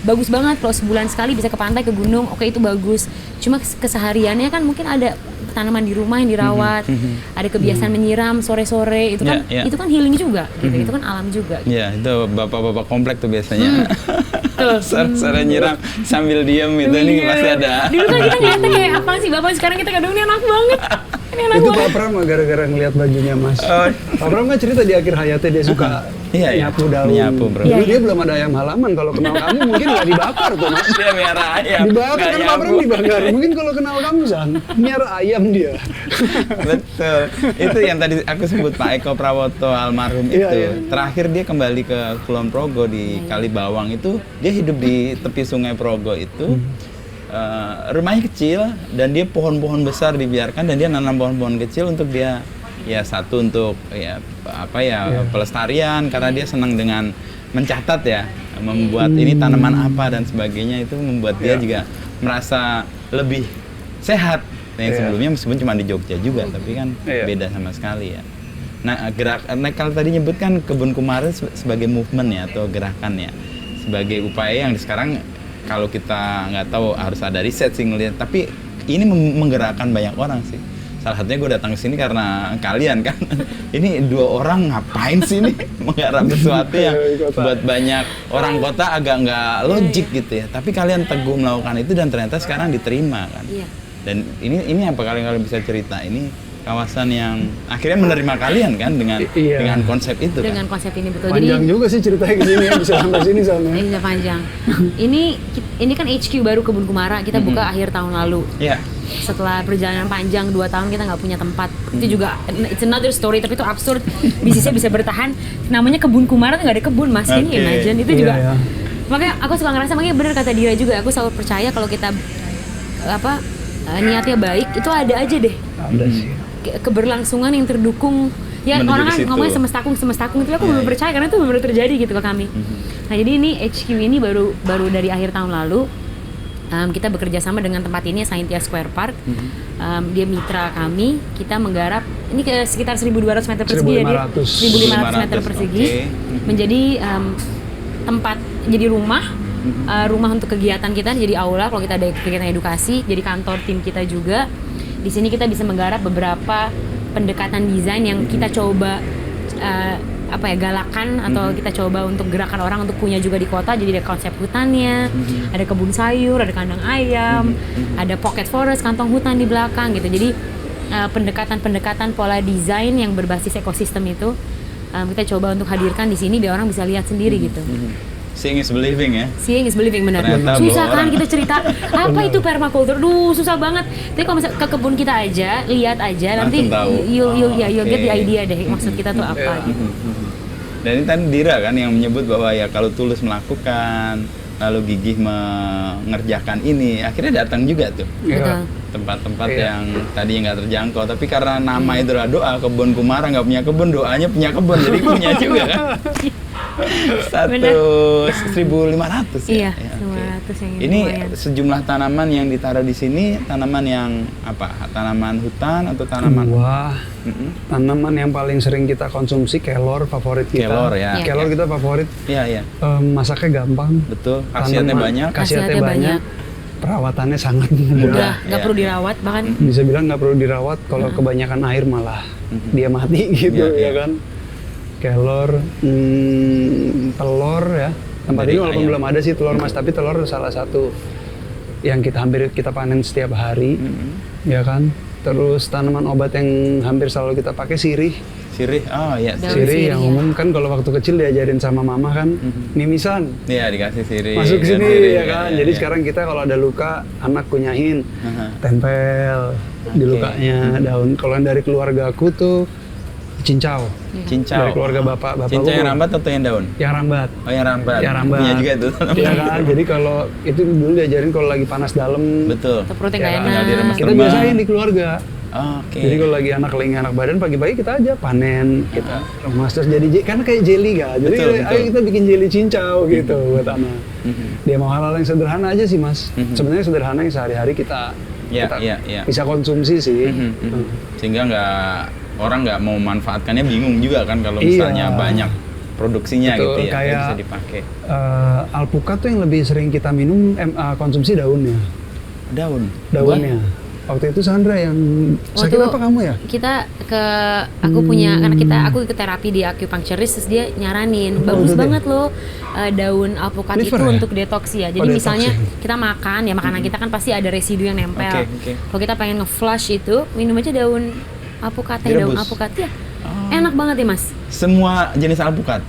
bagus banget kalau sebulan sekali bisa ke pantai, ke gunung, oke itu bagus. Cuma kesehariannya kan mungkin ada tanaman di rumah yang dirawat, ada kebiasaan menyiram sore-sore, itu kan itu kan healing juga gitu. Itu kan alam juga gitu. Ya, itu bapak-bapak komplek tuh biasanya. Sore-sore nyiram sambil diem gitu, ini pasti ada. Dulu kan kita ngeliatnya kayak apa sih bapak, sekarang kita kadang ini enak banget. Ini enak Itu banget. Pak Pram gara-gara ngeliat bajunya Mas. Pak Pram kan cerita di akhir hayatnya dia suka nyapu daun. Nyapu, bro. Dulu dia belum ada ayam halaman, kalau kenal kamu mungkin nggak dibakar tuh Mas. Dia miara ayam. Dibakar nggak kan Pak Pram nyapu. dibakar. Mungkin kalau kenal kamu San, miara ayam dia. Betul. Itu yang tadi aku sebut Pak Eko Prawoto almarhum itu. Iya. Terakhir dia kembali ke Kulon Progo di Kalibawang itu, dia hidup di tepi Sungai Progo itu. Rumahnya kecil dan dia pohon-pohon besar dibiarkan, dan dia nanam pohon-pohon kecil untuk dia ya satu untuk ya apa ya pelestarian, karena dia senang dengan mencatat ya, membuat ini tanaman apa dan sebagainya, itu membuat dia juga merasa lebih sehat. Yang sebelumnya meskipun cuma di Jogja juga, tapi kan beda sama sekali ya. Nah, kalau tadi nyebut kan Kebun Kumara sebagai movement ya atau gerakan ya, sebagai upaya yang sekarang kalau kita nggak tahu harus ada riset sih ngelihat, tapi ini menggerakkan banyak orang sih. Salah satunya gue datang ke sini karena kalian kan. Ini 2 orang ngapain sih nih menggarap sesuatu yang buat banyak orang kota agak nggak logik gitu ya. Tapi kalian teguh melakukan itu dan ternyata sekarang diterima kan. Dan ini apa kalian bisa cerita, ini kawasan yang akhirnya menerima kalian kan dengan konsep itu kan. Dengan konsep ini betul. Panjang juga sih ceritanya ke sini ya, bisa sampai sini sana. Iya panjang. Ini kan HQ baru Kebun Kumara, kita buka akhir tahun lalu. Iya. Setelah perjalanan panjang 2 tahun kita nggak punya tempat. Itu juga it's another story, tapi itu absurd bisnisnya bisa bertahan. Namanya Kebun Kumara tuh nggak ada kebun Mas. Ini imagine itu juga. Makanya aku suka ngerasa, makanya bener kata Dira juga, aku selalu percaya kalau kita niatnya baik itu ada aja deh. Ada sih. Keberlangsungan yang terdukung ya. Menuju Orang ke kan situ. ngomongnya semestakung tapi aku belum percaya karena itu benar terjadi gitu ke kami. Nah jadi ini HQ ini baru dari akhir tahun lalu, Kita bekerja sama dengan tempat ini, Scientia Square Park. Dia mitra kami. Kita menggarap ini ke sekitar 1.200 meter persegi ya, 1.500 meter persegi. Menjadi tempat, jadi rumah untuk kegiatan kita, jadi aula kalau kita ada kegiatan edukasi, jadi kantor tim kita juga. Di sini kita bisa menggarap beberapa pendekatan desain yang kita coba galakan atau kita coba untuk gerakan orang untuk punya juga di kota. Jadi ada konsep hutannya, ada kebun sayur, ada kandang ayam, ada pocket forest, kantong hutan di belakang gitu. Jadi pendekatan pola desain yang berbasis ekosistem itu kita coba untuk hadirkan di sini biar orang bisa lihat sendiri gitu. Seeing is believing ya. Seeing is believing, benar. Ternyata Susah kan orang. kita cerita apa itu permaculture. Susah banget. Tapi kalau misalnya ke kebun kita aja, lihat aja nanti you'll get the idea deh maksud kita tuh apa gitu. Dan ini tadi Dira kan yang menyebut bahwa ya kalau tulus melakukan, lalu gigih mengerjakan ini, akhirnya datang juga tuh. Betul. Tempat-tempat yang tadi nggak terjangkau, tapi karena nama itu adalah doa, kebun Kumara nggak punya kebun, doanya punya kebun, jadi punya juga kan. 1.500 Iya, ya? 1.500 yang ini lumayan. sejumlah tanaman yang ditaruh di sini, tanaman yang apa? Tanaman hutan atau tanaman? Buah. Tanaman yang paling sering kita konsumsi kelor, favorit kita. Kelor ya. Kelor kita favorit. Iya, iya. Masaknya gampang. Betul. Khasiatnya banyak. Khasiatnya banyak. Perawatannya sangat Mudah, mudah. nggak Ya. perlu dirawat bahkan. Bisa bilang nggak perlu dirawat. Kalau kebanyakan air malah dia mati gitu Iya, ya iya. kan. Kelor, telur ya. Tempat Dari ini walaupun ayam. belum ada sih telur mas, tapi telur salah satu yang hampir kita panen setiap hari, ya kan. Terus tanaman obat yang hampir selalu kita pakai sirih. Sirih, oh iya. Daun Sirih sirih, yang ya. umum kan kalau waktu kecil diajarin sama mama kan, mimisan. Iya, dikasih sirih. Masuk kan sini sirih, ya kan. Jadi sekarang kita kalau ada luka, anak kunyahin, tempel di Oke. lukanya daun. Kalau yang dari keluarga aku tuh cincau. Cincau. Dari keluarga bapak Cincau yang gua. rambat atau yang daun? Yang rambat. Oh, yang rambat. Yang rambat. Punya juga tuh. Iya kan. Jadi kalau itu dulu diajarin kalau lagi panas dalam. Betul. Atau perutnya Ya, nggak tinggal enak. diremes. Kita Remah. biasain di keluarga. Oke. Jadi kalau lagi anak lagi enak badan pagi-pagi kita aja panen, kita remas terus jadi karena kayak jelly kan. Jadi Betul, ayo betul. kita bikin jelly cincau gitu buat anak. Dia mau hal-hal yang sederhana aja sih mas. Sebenarnya sederhana yang sehari-hari kita Iya, kita iya, iya. bisa konsumsi sih. Sehingga orang nggak mau manfaatkannya bingung juga kan kalau Iya. misalnya banyak produksinya Betul, gitu ya, kayak bisa dipakai. Alpukat tuh yang lebih sering kita minum konsumsi daunnya. Daunnya. Waktu itu Sandra yang sakit Waktu apa kamu ya? Kita aku punya karena aku ikut terapi di acupuncturist, terus dia nyaranin bagus betul deh. banget loh daun alpukat Liver itu ya? untuk detox ya. Jadi detox misalnya ya. kita makan ya, makanan kita kan pasti ada residu yang nempel. Oke. Kalau kita pengen nge-flush itu, minum aja daun alpukat, daun Direbus? alpukat ya. Enak banget ya mas. Semua jenis alpukat?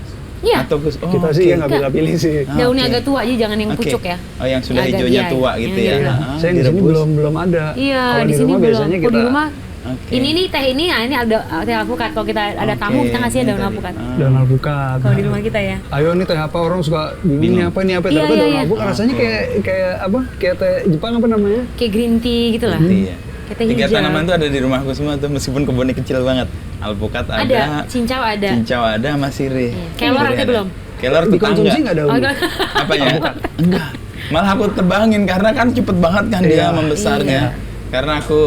Iya. Atau Kita sih ya nggak pilih-pilih sih. Daunnya oke. agak tua aja, jangan yang Oke. pucuk ya. Oh, yang sudah Agak hijaunya iya, tua iya. gitu Iya, ya. iya. Saya di sini belum ada. Iya, Kalau di sini rumah belum. biasanya Kalau di kita rumah Oke. ini nih teh ini, ini ada teh alpukat. Kalau kita ada tamu Oke, kita ngasih ini daun tadi. alpukat. daun alpukat. Kalau di rumah kita ya. Ayo nih teh apa orang suka bingung Bingung. ini apa Iya, tapi iya, daun iya. alpukat rasanya Oke. kayak apa? Kayak teh Jepang apa namanya? Kayak green tea gitu lah. Iya. Kayak teh Tiga hijau. tanaman tuh ada di rumahku semua tuh, meskipun kebunnya kecil banget. Alpukat ada, Ada, cincau ada. cincau ada, sama sirih. Iya. Kelor Sirih ada belum? Kelor Dikonsumsi tetangga. nggak Oh, daunnya? enggak. Apanya? Enggak. Malah aku tebangin karena kan cepet banget kan dia Iya. membesarnya. Karena aku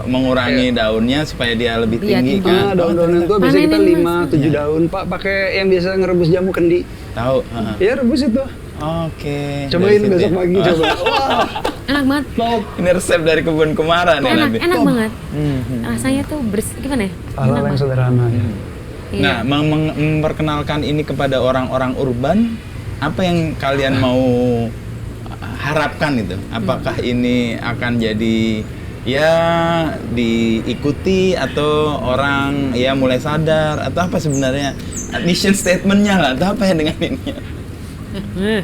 mengurangi daunnya supaya dia lebih Iya, tinggi tinggi. kan. Daun-daun yang tua biasanya kita Panenin, 5-7 daun. Pak pakai yang biasa ngerebus jamu kendi. Tahu. heeh. Ya rebus itu. Oke. Cobain dari situ besok ya. pagi coba. Wah, Enak banget. Ini resep dari kebun Kumara nih Enak, nanti. enak banget. Mhm. Rasanya tuh gimana ya? hal-hal Enak yang banget. sederhana ya. Iya. Nah, memperkenalkan ini kepada orang-orang urban, apa yang kalian mau harapkan itu? Apakah ini akan jadi ya diikuti atau orang ya mulai sadar atau apa sebenarnya mission statementnya lah atau apa ya dengan ini?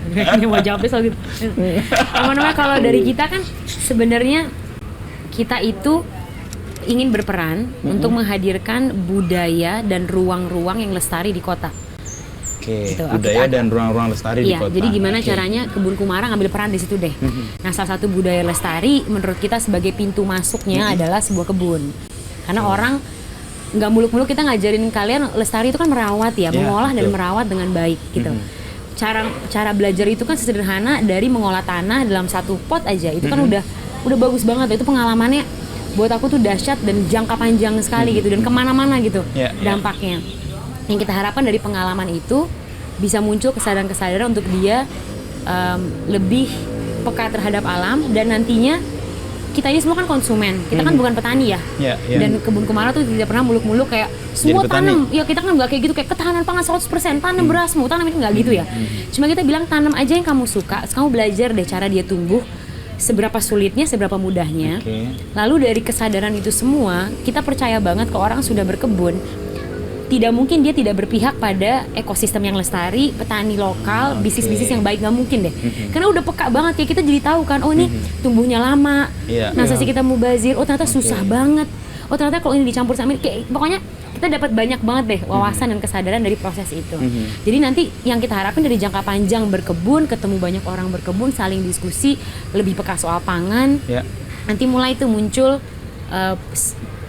Ini mau jawabnya soal gitu. Namanya kalau dari kita kan sebenarnya kita itu ingin berperan untuk menghadirkan budaya dan ruang-ruang yang lestari di kota. Oke, Gitu. budaya Kita- dan ruang-ruang lestari di Iya, kota. jadi gimana Oke. caranya Kebun Kumara ngambil peran di situ deh. Nah, salah satu budaya lestari menurut kita sebagai pintu masuknya adalah sebuah kebun. Karena orang nggak muluk-muluk kita ngajarin kalian lestari itu kan merawat ya, Iya, mengolah dan betul. merawat dengan baik gitu. cara belajar itu kan sederhana dari mengolah tanah dalam satu pot aja. Itu kan udah bagus banget. Itu pengalamannya buat aku tuh dahsyat dan jangka panjang sekali gitu, dan kemana-mana gitu dampaknya. Yang kita harapkan dari pengalaman itu bisa muncul kesadaran-kesadaran untuk dia lebih peka terhadap alam, dan nantinya kita ini semua kan konsumen, kita kan bukan petani ya. Dan kebun Kumara tuh tidak pernah muluk-muluk kayak semua tanam, ya kita kan nggak kayak gitu, kayak ketahanan pangan 100%, tanam berasmu, tanam itu nggak gitu ya. Cuma kita bilang tanam aja yang kamu suka, kamu belajar deh cara dia tumbuh, seberapa sulitnya, seberapa mudahnya. Lalu dari kesadaran itu semua, kita percaya banget kalau orang sudah berkebun, tidak mungkin dia tidak berpihak pada ekosistem yang lestari, petani lokal, bisnis-bisnis yang baik, nggak mungkin deh. Karena udah peka banget ya, kita jadi tahu kan, oh ini tumbuhnya lama, nasasi kita mubazir, oh ternyata susah banget, oh ternyata kalau ini dicampur sama ini, kayak pokoknya kita dapat banyak banget deh wawasan dan kesadaran dari proses itu. Jadi nanti yang kita harapin dari jangka panjang berkebun, ketemu banyak orang berkebun, saling diskusi, lebih peka soal pangan, nanti mulai itu muncul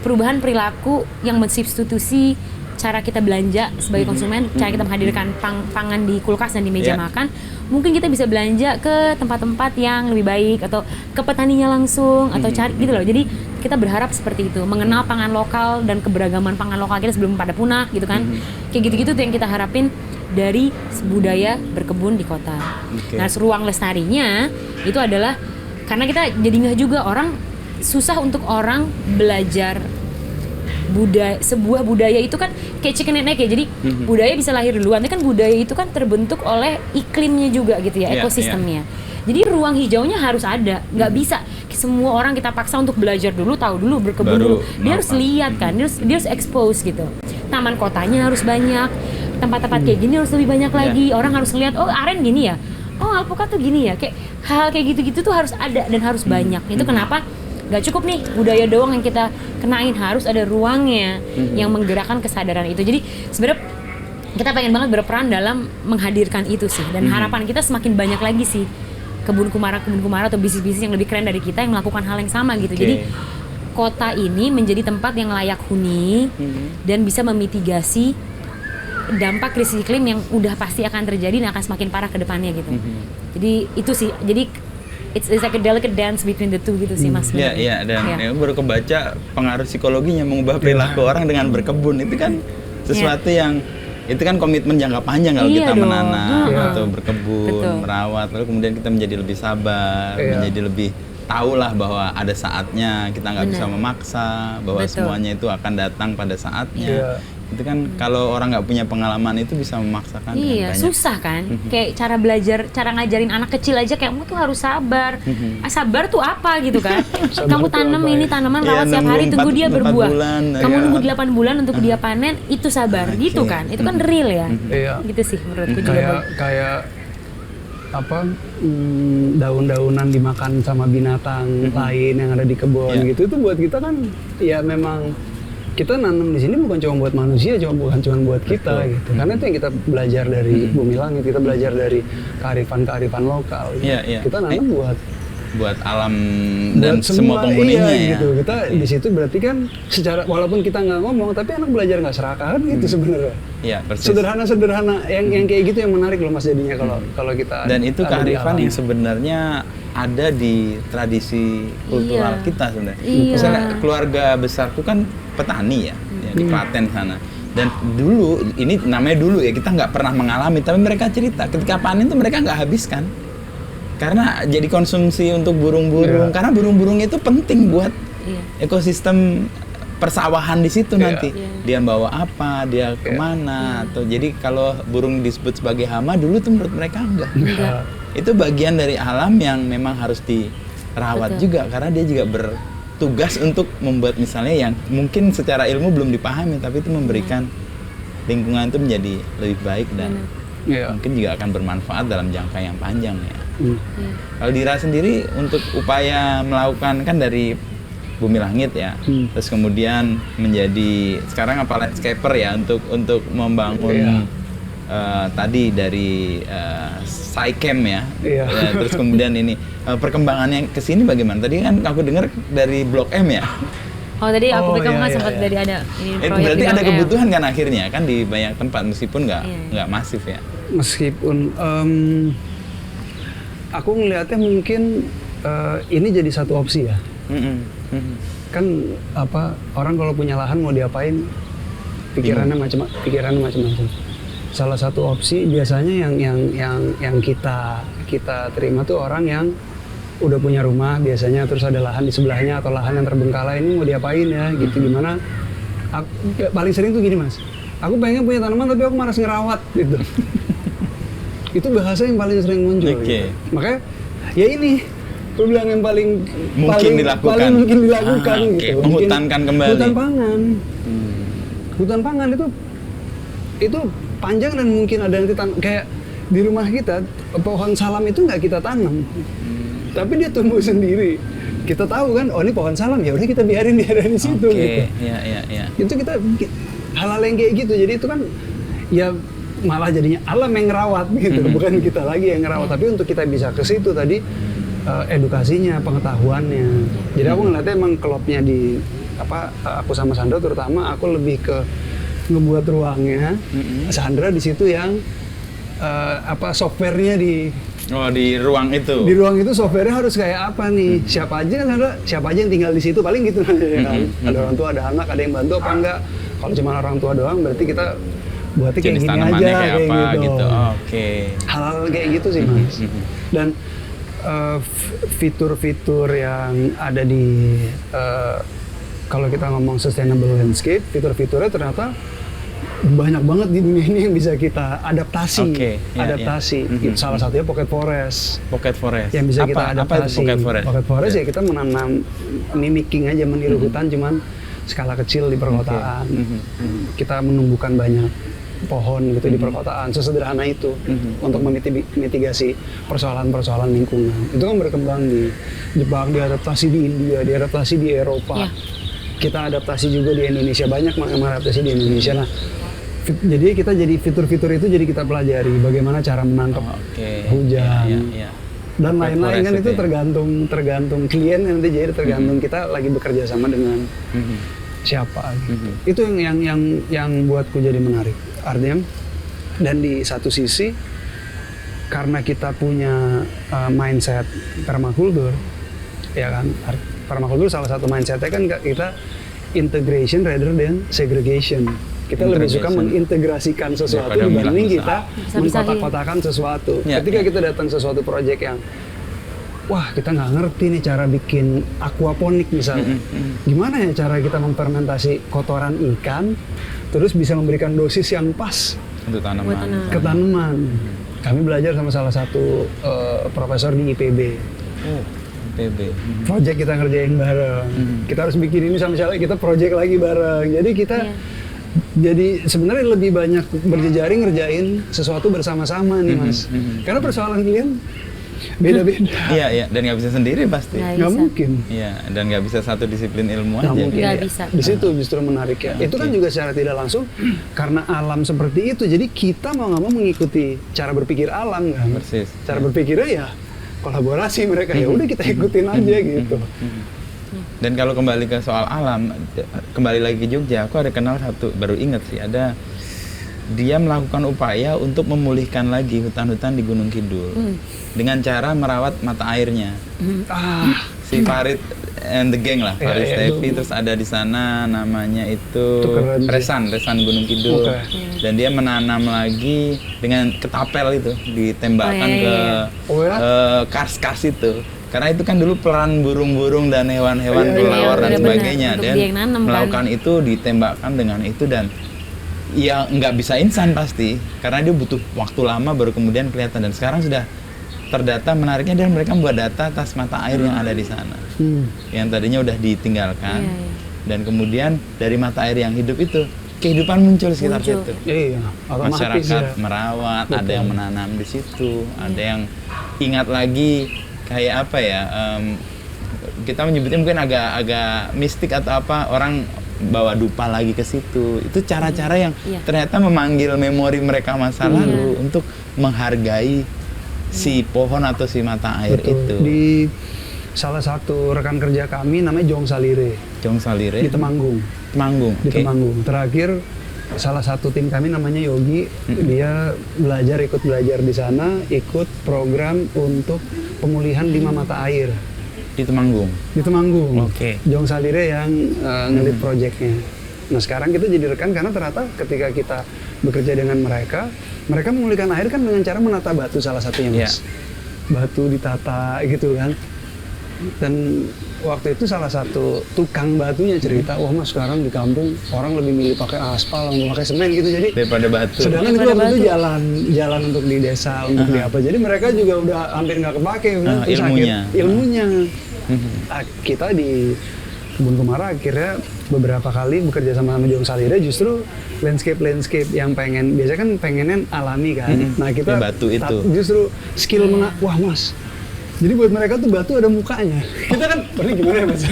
perubahan perilaku yang mensubstitusi cara kita belanja sebagai konsumen, cara kita menghadirkan pangan di kulkas dan di meja makan. Mungkin kita bisa belanja ke tempat-tempat yang lebih baik, atau ke petaninya langsung, atau cari gitu loh. Jadi kita berharap seperti itu, mengenal pangan lokal dan keberagaman pangan lokal kita sebelum pada punah gitu kan. Kayak gitu-gitu tuh yang kita harapin dari budaya berkebun di kota. Nah, ruang lestarinya itu adalah karena kita jadi nggak juga, orang susah untuk orang belajar sebuah budaya itu kan kayak chicken and egg ya. Jadi budaya bisa lahir duluan, tapi kan budaya itu kan terbentuk oleh iklimnya juga gitu ya, ekosistemnya. Jadi ruang hijaunya harus ada, nggak bisa semua orang kita paksa untuk belajar dulu, tahu dulu, berkebun dulu. Dia harus lihat kan, dia harus expose gitu. Taman kotanya harus banyak, tempat-tempat kayak gini harus lebih banyak lagi. Orang harus lihat, oh aren gini ya, oh alpukat tuh gini ya, kayak hal kayak gitu-gitu tuh harus ada dan harus banyak. Itu kenapa gak cukup nih budaya doang yang kita kenain, harus ada ruangnya yang menggerakkan kesadaran itu. Jadi sebenarnya kita pengen banget berperan dalam menghadirkan itu sih, dan harapan kita semakin banyak lagi sih kebun kumara atau bisnis-bisnis yang lebih keren dari kita yang melakukan hal yang sama gitu. Jadi kota ini menjadi tempat yang layak huni dan bisa memitigasi dampak krisis iklim yang udah pasti akan terjadi dan akan semakin parah ke depannya gitu. Jadi itu sih, jadi it's like a delicate dance between the two gitu sih Mas. Iya, dan ya, baru kebaca pengaruh psikologinya mengubah perilaku orang dengan berkebun. Itu kan sesuatu yang itu kan komitmen jangka panjang kalau kita menanam atau berkebun, merawat, lalu kemudian kita menjadi lebih sabar, menjadi lebih tahulah bahwa ada saatnya, kita nggak bisa memaksa, bahwa semuanya itu akan datang pada saatnya. Itu kan kalau orang nggak punya pengalaman itu bisa memaksakan. Iya, susah kan? Kayak cara belajar, cara ngajarin anak kecil aja kayak kamu tuh harus sabar. Sabar tuh apa gitu kan? Kamu tanam ini tanaman, rawat setiap hari, tunggu dia berbuah. Kamu nunggu 8 bulan untuk dia panen, itu sabar gitu kan? Itu kan real ya. Gitu sih menurutku juga. Kayak apa, daun-daunan dimakan sama binatang lain yang ada di kebun gitu, itu buat kita kan ya memang kita nanam di sini bukan cuma buat manusia, bukan cuma buat kita gitu. Karena itu yang kita belajar dari bumi langit, kita belajar dari kearifan lokal. Gitu. Kita nanam buat alam dan semua penghuninya gitu. Kita di situ berarti kan secara walaupun kita nggak ngomong, tapi anak belajar nggak serakah gitu sebenarnya. Iya, persis. Sederhana yang kayak gitu yang menarik loh Mas jadinya kalau kita. Dan itu kearifan yang sebenarnya ada di tradisi kultural kita sebenarnya. Misalnya keluarga besarku kan petani ya di Klaten sana. Dan dulu, ini namanya dulu ya, kita nggak pernah mengalami, tapi mereka cerita ketika panen tuh mereka nggak habiskan. Karena jadi konsumsi untuk burung-burung, karena burung-burung itu penting buat ekosistem persawahan di situ nanti. Dia bawa apa, dia kemana, atau jadi kalau burung disebut sebagai hama dulu tuh menurut mereka enggak. Itu bagian dari alam yang memang harus dirawat juga, karena dia juga bertugas untuk membuat misalnya yang mungkin secara ilmu belum dipahami, tapi itu memberikan lingkungan itu menjadi lebih baik dan mungkin juga akan bermanfaat dalam jangka yang panjang ya. Kalau Dira sendiri untuk upaya melakukan kan dari Bumi Langit ya, terus kemudian menjadi sekarang apa landscaper ya untuk membangun tadi dari SciCamp ya, terus kemudian ini perkembangannya ke sini bagaimana? Tadi kan aku dengar dari Blok M ya. Oh tadi aku Oh, pikir iya, kan iya, sempat iya. dari ada ini Itu proyek berarti di ada Blok M. kebutuhan kan akhirnya kan di banyak tempat meskipun Iya. nggak masif ya. Meskipun aku ngelihatnya mungkin ini jadi satu opsi ya. Kan orang kalau punya lahan mau diapain pikirannya macam-macam. Salah satu opsi biasanya yang kita terima tuh orang yang udah punya rumah biasanya, terus ada lahan di sebelahnya atau lahan yang terbengkalai, ini mau diapain ya gitu. Gimana paling sering tuh gini Mas, aku pengen punya tanaman tapi aku malas ngerawat gitu. Itu bahasa yang paling sering muncul gitu. Makanya ya ini aku bilang yang paling mungkin dilakukan gitu. Menghutankan kembali. Hutan pangan itu panjang dan mungkin ada yang kayak di rumah kita pohon salam itu nggak kita tanam, tapi dia tumbuh sendiri. Kita tahu kan, oh ini pohon salam, ya udah kita biarin dia ada di situ gitu. Iya. Itu kita hal-hal yang kayak gitu. Jadi itu kan ya malah jadinya alam yang ngerawat gitu, bukan kita lagi yang ngerawat. Tapi untuk kita bisa ke situ tadi edukasinya, pengetahuannya. Jadi aku ngeliatnya emang klopnya di aku sama Sandra terutama aku lebih ke ngebuat ruangnya. Sandra di situ yang softwarenya di ruang itu. Di ruang itu softwarenya harus kayak apa nih? Siapa aja kan Sandra? Siapa aja yang tinggal di situ paling gitu kan? Ada orang tua, ada anak, ada yang bantu apa enggak? Kalau cuma orang tua doang berarti kita buatnya kayak gini aja kayak apa, gitu. Oke. Hal-hal kayak gitu sih Mas. Dan fitur-fitur yang ada di kalau kita ngomong sustainable landscape, fitur-fiturnya ternyata banyak banget di dunia ini yang bisa kita adaptasi. Gitu. Salah satunya pocket forest. Yang bisa kita adaptasi. Apa itu pocket forest? Pocket forest ya kita menanam mimicking aja, meniru hutan cuman skala kecil di perkotaan. Kita menumbuhkan banyak pohon gitu di perkotaan, sesederhana itu untuk memitigasi persoalan-persoalan lingkungan. Itu kan berkembang di Jepang, diadaptasi di India, diadaptasi di Eropa. Kita adaptasi juga di Indonesia, banyak mengadaptasi di Indonesia. Nah, jadi fitur-fitur itu jadi kita pelajari bagaimana cara menangkap hujan dan lain-lain kan itu tergantung klien nanti, jadi tergantung kita lagi bekerja sama dengan siapa gitu. Itu yang buatku jadi menarik. Artinya, dan di satu sisi karena kita punya mindset permakultur, ya kan, permakultur salah satu mindsetnya kan kita integration rather than segregation. Kita lebih suka mengintegrasikan sesuatu dibanding kita mengkotak-kotakan sesuatu. Ketika kita datang sesuatu proyek yang wah kita nggak ngerti nih cara bikin aquaponik misalnya, gimana ya cara kita memfermentasi kotoran ikan terus bisa memberikan dosis yang pas untuk ke tanaman. Kami belajar sama salah satu profesor di IPB. Project kita ngerjain bareng. Kita harus bikin ini sama misalnya kita project lagi bareng. Jadi kita jadi sebenarnya lebih banyak berjejaring ngerjain sesuatu bersama-sama nih Mas. Karena persoalan kalian beda-beda. Iya, dan nggak bisa sendiri pasti. Nggak mungkin. Iya, dan nggak bisa satu disiplin ilmu aja. Nggak bisa. Di situ justru menariknya. Itu kan juga secara tidak langsung karena alam seperti itu. Jadi kita mau nggak mau mengikuti cara berpikir alam kan. Persis. Cara berpikirnya ya kolaborasi mereka, ya udah kita ikutin aja gitu. Dan kalau kembali ke soal alam, kembali lagi ke Jogja, aku ada kenal satu, baru inget sih, ada dia melakukan upaya untuk memulihkan lagi hutan-hutan di Gunung Kidul dengan cara merawat mata airnya. Si Farid and the gang lah, Farid Stevi, terus ada di sana namanya itu Resan Gunung Kidul. Dan dia menanam lagi dengan ketapel itu, ditembakkan ke kars-kars itu. Karena itu kan dulu peran burung-burung dan hewan-hewan pelawar dan sebagainya. Dan melakukan itu, ditembakkan dengan itu, dan ya nggak bisa instan pasti, karena dia butuh waktu lama baru kemudian kelihatan. Dan sekarang sudah terdata, menariknya dan mereka membuat data atas mata air yang ada di sana, yang tadinya udah ditinggalkan, dan kemudian dari mata air yang hidup itu kehidupan muncul sekitar situ. Masyarakat merawat, ada yang menanam di situ, ada yang ingat lagi kayak apa ya, kita menyebutnya mungkin agak mistik atau apa, orang bawa dupa lagi ke situ. Itu cara-cara yang ternyata memanggil memori mereka masa lalu untuk menghargai si pohon atau si mata air itu. salah satu rekan kerja kami namanya Jong Salire Jong Salire di Temanggung. Temanggung. Di Temanggung. Terakhir salah satu tim kami namanya Yogi, dia ikut belajar di sana, ikut program untuk pemulihan 5 mata air Di Temanggung. di Temanggung. Oke. Jong Salire yang nge-lead project-nya. Nah sekarang kita jadi rekan karena ternyata ketika kita bekerja dengan mereka memulihkan air kan dengan cara menata batu salah satunya mas. Batu ditata gitu kan. Dan waktu itu salah satu tukang batunya cerita, wah mas sekarang di kampung orang lebih milih pakai aspal, nggak pakai semen gitu, jadi Daripada batu. sedangkan itu waktu itu jalan untuk di desa untuk di apa, jadi mereka juga udah hampir nggak kepake ilmunya. Kita di Kebun Kumara akhirnya beberapa kali bekerja sama Jong Salire justru landscape yang biasanya kan pengennya alami kan. Nah kita batu itu justru skill wah mas. Jadi buat mereka tuh batu ada mukanya. Kita kan, ini gimana ya mas?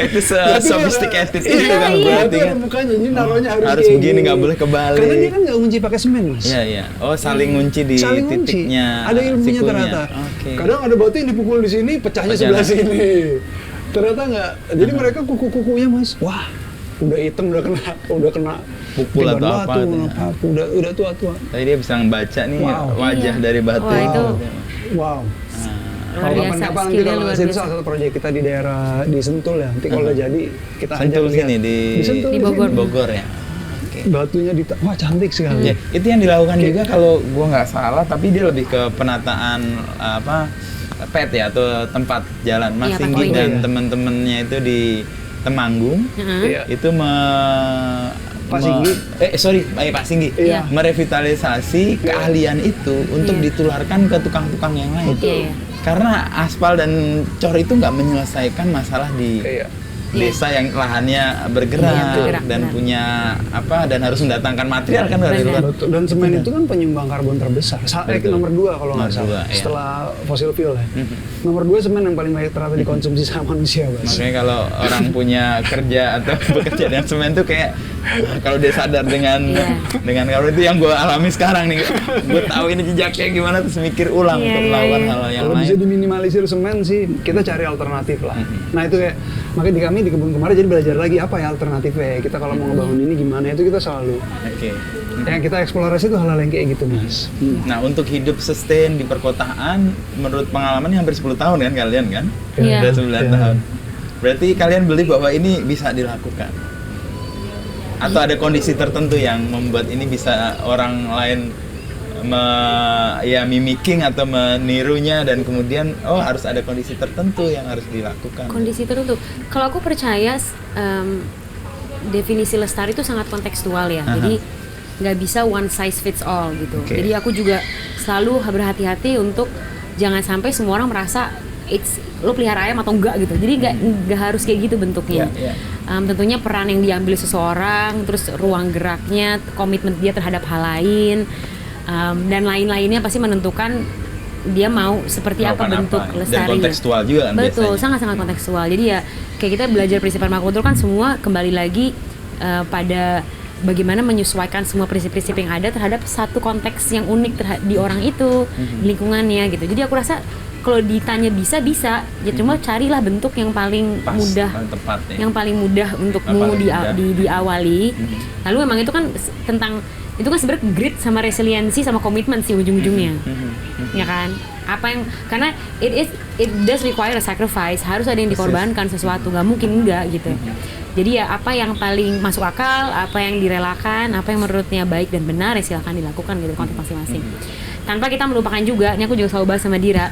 Itu sophisticated itu kan batu berarti kan. ada mukanya, jadi naruhnya harus begini, nggak boleh kebalik. Karena dia kan nggak ngunci pakai semen mas. Iya. Oh saling ngunci di titiknya. Ada ilmunya ternyata. Kadang ada batu yang dipukul di sini, pecahnya sebelah sini. Ternyata nggak. Jadi mereka kuku-kukunya mas, wah udah hitam, udah kena pukul atau apa. Udah tua-tua. Tapi dia bisa membaca nih wajah dari batu. Wah, itu. Wow. Luar biasa, Kapan-kapan nanti kalau itu salah satu proyek kita di daerah di Sentul ya. Nanti kalau udah jadi kita Sentul sini di Sentul, di Bogor. Bogor ya. Batunya wah cantik sekali. Ya, itu yang dilakukan juga kalau gua nggak salah, tapi dia lebih ke penataan pet ya atau tempat jalan. Mas Singgi dan teman-temannya itu di Temanggung. Itu Pak Singgi. Pak Singgi. Merevitalisasi keahlian itu untuk ditularkan ke tukang-tukang yang lain. Karena aspal dan cor itu nggak menyelesaikan masalah di desa yang lahannya bergerak dan punya dan harus mendatangkan material kan dari luar. Dan semen itu kan penyumbang karbon terbesar. Nomor 2 kalau nggak salah. Setelah fossil fuel ya. Nomor 2 semen yang paling banyak ternyata dikonsumsi sama manusia, Mas. Makanya kalau orang punya kerja atau bekerja dengan semen tuh kayak kalau dia sadar dengan kalau itu yang gue alami sekarang nih, gue tahu ini jejaknya gimana terus mikir ulang untuk melakukan hal yang kalau lain. Bisa diminimalisir semen sih, kita cari alternatif lah. Nah itu kayak makanya di kami di Kebun Kumara jadi belajar lagi apa ya alternatifnya. Kita kalau mau ngebangun ini gimana itu kita selalu. Yang kita eksplorasi itu hal-hal yang kayak gitu mas. Nah untuk hidup sustain di perkotaan, menurut pengalamannya hampir 10 tahun kan kalian kan? Udah 9 tahun. Berarti kalian beli bahwa ini bisa dilakukan? Atau ada kondisi tertentu yang membuat ini bisa orang lain mimicking atau menirunya dan kemudian harus ada kondisi tertentu yang harus dilakukan. Kondisi tertentu. Kalau aku percaya definisi lestari itu sangat kontekstual ya. Jadi nggak bisa one size fits all gitu. Jadi aku juga selalu berhati-hati untuk jangan sampai semua orang merasa lo pelihara ayam atau enggak gitu. Jadi nggak harus kayak gitu bentuknya. Tentunya peran yang diambil seseorang, terus ruang geraknya, komitmen dia terhadap hal lain, dan lain-lainnya pasti menentukan dia mau seperti apa bentuk lestarinya. Dan kontekstual juga kan biasanya. Betul, sangat-sangat kontekstual. Jadi ya kayak kita belajar prinsip permakultur kan semua kembali lagi pada bagaimana menyesuaikan semua prinsip-prinsip yang ada terhadap satu konteks yang unik di orang itu, di lingkungannya gitu. Jadi aku rasa kalau ditanya bisa ya cuma carilah bentuk yang paling mudah, paling tepat, ya. Yang paling mudah untukmu diawali. Lalu memang itu kan itu kan sebenarnya grit sama resiliensi sama komitmen sih ujung-ujungnya, ya kan? Karena it does require a sacrifice, harus ada yang dikorbankan sesuatu, nggak mungkin enggak gitu. Jadi ya apa yang paling masuk akal, apa yang direlakan, apa yang menurutnya baik dan benar ya silakan dilakukan gitu konteks masing-masing. Tanpa kita melupakan juga, ini aku juga selalu bahas sama Dira,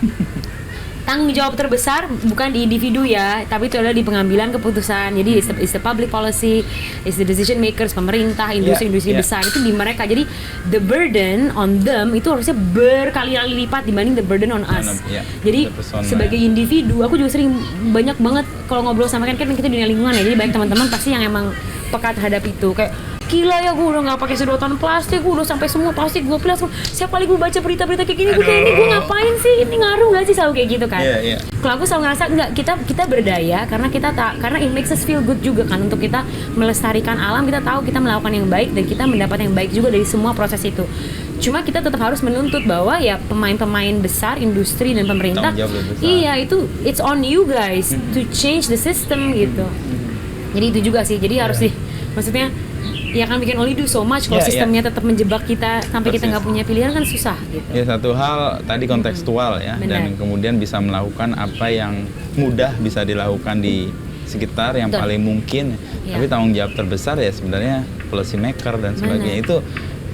tanggung jawab terbesar bukan di individu ya, tapi itu adalah di pengambilan keputusan. Jadi it's the public policy, it's the decision makers, pemerintah, industri-industri besar, itu di mereka. Jadi the burden on them itu harusnya berkali-kali lipat dibanding the burden on us. Jadi sebagai individu, aku juga sering banyak banget kalau ngobrol sama kan kita di dunia lingkungan ya, jadi banyak teman-teman pasti yang emang peka terhadap itu, kayak gila ya gue udah nggak pakai sedotan plastik, gue udah sampai semua plastik gue pilih. Siap kali gue baca berita-berita kayak gini, gue ngapain sih, ini ngaruh nggak sih, selalu kayak gitu kan. Kalau aku selalu ngerasa enggak, kita berdaya karena karena it makes us feel good juga kan, untuk kita melestarikan alam. Kita tahu kita melakukan yang baik dan kita mendapat yang baik juga dari semua proses itu. Cuma kita tetap harus menuntut bahwa ya pemain-pemain besar, industri dan pemerintah, Tanggung jawab lebih besar. iya itu it's on you guys to change the system gitu. Jadi itu juga sih. Jadi harus maksudnya ya kan we can only do so much kalau sistemnya tetap menjebak kita sampai kita nggak punya pilihan kan susah gitu. Ya satu hal tadi kontekstual ya, dan kemudian bisa melakukan apa yang mudah bisa dilakukan di sekitar yang paling mungkin. Tapi tanggung jawab terbesar ya sebenarnya policy maker dan sebagainya. Itu